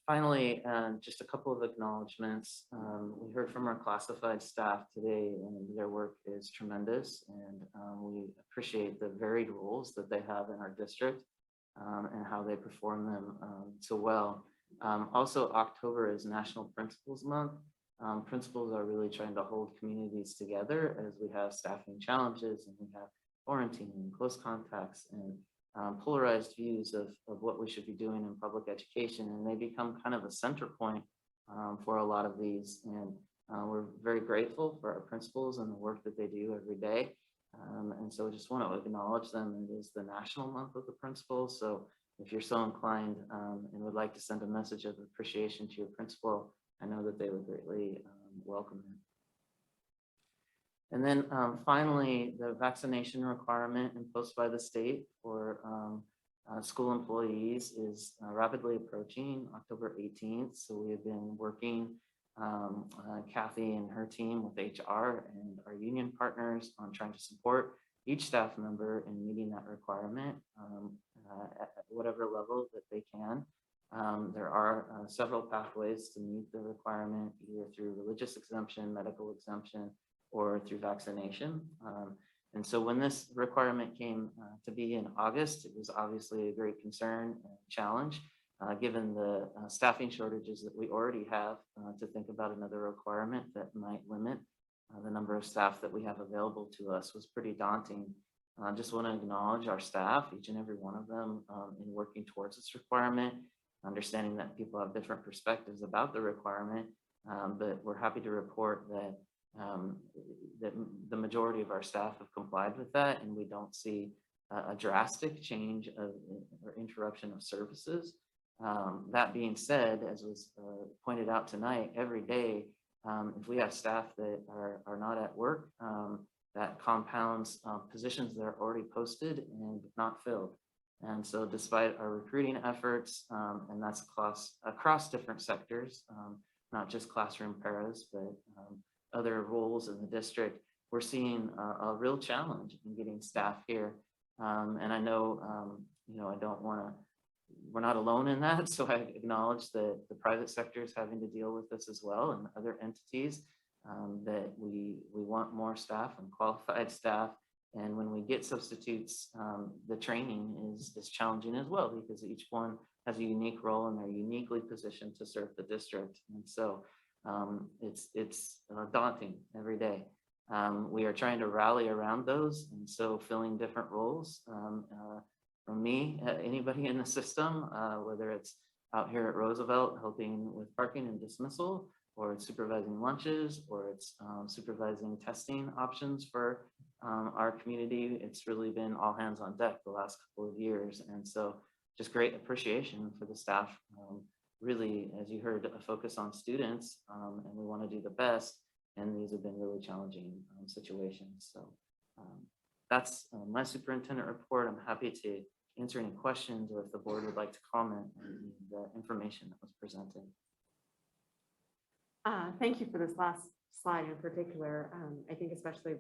Speaker 2: Finally, just a couple of acknowledgements. We heard from our classified staff today, and their work is tremendous, and we appreciate the varied roles that they have in our district and how they perform them so well. Also, October is National Principals Month. Principals are really trying to hold communities together as we have staffing challenges and we have quarantine and close contacts and polarized views of what we should be doing in public education, and they become kind of a center point for a lot of these. And we're very grateful for our principals and the work that they do every day. And so I just want to acknowledge them. It is the National Month of the Principals. So if you're so inclined and would like to send a message of appreciation to your principal, I know that they would greatly welcome it. And then finally, the vaccination requirement imposed by the state for school employees is rapidly approaching October 18th. So we have been working, Kathy and her team with HR and our union partners on trying to support each staff member in meeting that requirement at whatever level that they can. There are several pathways to meet the requirement, either through religious exemption, medical exemption, or through vaccination. And so when this requirement came to be in August, it was obviously a great concern and challenge, given the staffing shortages that we already have, to think about another requirement that might limit the number of staff that we have available to us was pretty daunting. I just want to acknowledge our staff, each and every one of them, in working towards this requirement. understanding that people have different perspectives about the requirement. But we're happy to report that that the majority of our staff have complied with that, and we don't see a drastic change of or interruption of services. That being said, as was pointed out tonight, every day, if we have staff that are not at work, that compounds positions that are already posted and not filled. And so despite our recruiting efforts, and that's across different sectors, not just classroom paras, but other roles in the district, we're seeing a real challenge in getting staff here. And I know, I don't want to, we're not alone in that. So I acknowledge that the private sector is having to deal with this as well, and other entities, that we want more staff and qualified staff. And when we get substitutes, the training is challenging as well, because each one has a unique role and they're uniquely positioned to serve the district. And so it's daunting every day. We are trying to rally around those, and so filling different roles. From me, anybody in the system, whether it's out here at Roosevelt helping with parking and dismissal, or it's supervising lunches, or it's supervising testing options for our community. It's really been all hands on deck the last couple of years. And so just great appreciation for the staff. Really, as you heard, a focus on students, and we want to do the best. And these have been really challenging situations. So that's my superintendent report. I'm happy to answer any questions, or if the board would like to comment on the information that was presented.
Speaker 1: Thank you for this last slide in particular. I think especially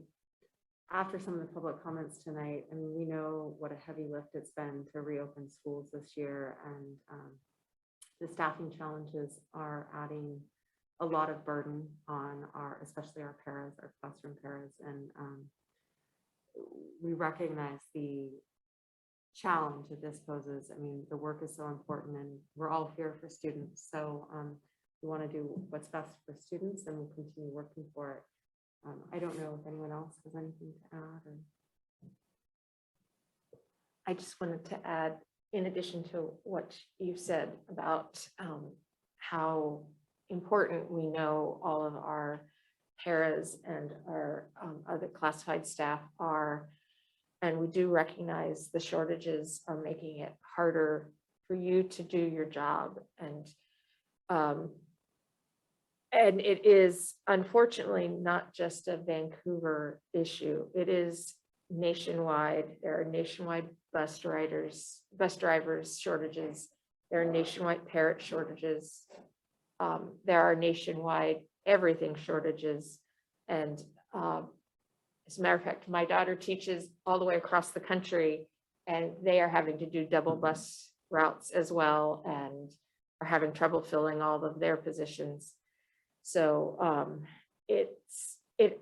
Speaker 1: after some of the public comments tonight, I mean, we know what a heavy lift it's been to reopen schools this year, and the staffing challenges are adding a lot of burden on especially our paras, our classroom paras, and we recognize the challenge that this poses. I mean, the work is so important, and we're all here for students. So we want to do what's best for students, and we'll continue working for it. I don't know if anyone else has anything to add. Or...
Speaker 11: I just wanted to add, in addition to what you said about how important we know all of our paras and our other classified staff are, and we do recognize the shortages are making it harder for you to do your job. And it is unfortunately not just a Vancouver issue. It is nationwide. There are nationwide bus drivers shortages. There are nationwide parrot shortages. There are nationwide everything shortages. And as a matter of fact, my daughter teaches all the way across the country, and they are having to do double bus routes as well, and are having trouble filling all of their positions. So it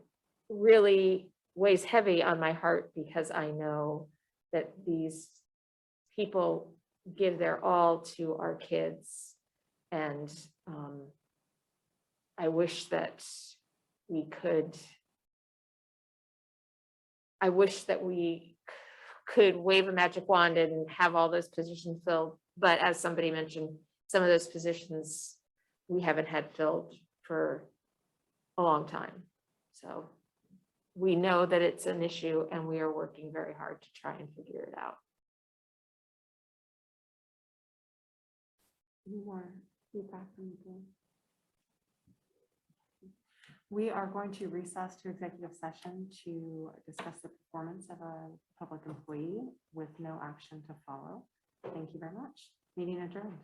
Speaker 11: really weighs heavy on my heart, because I know that these people give their all to our kids. And I wish that we could wave a magic wand and have all those positions filled. But as somebody mentioned, some of those positions we haven't had filled for a long time. So we know that it's an issue, and we are working very hard to try and figure it out.
Speaker 1: Any more feedback from the board? We are going to recess to executive session to discuss the performance of a public employee with no action to follow. Thank you very much. Meeting adjourned.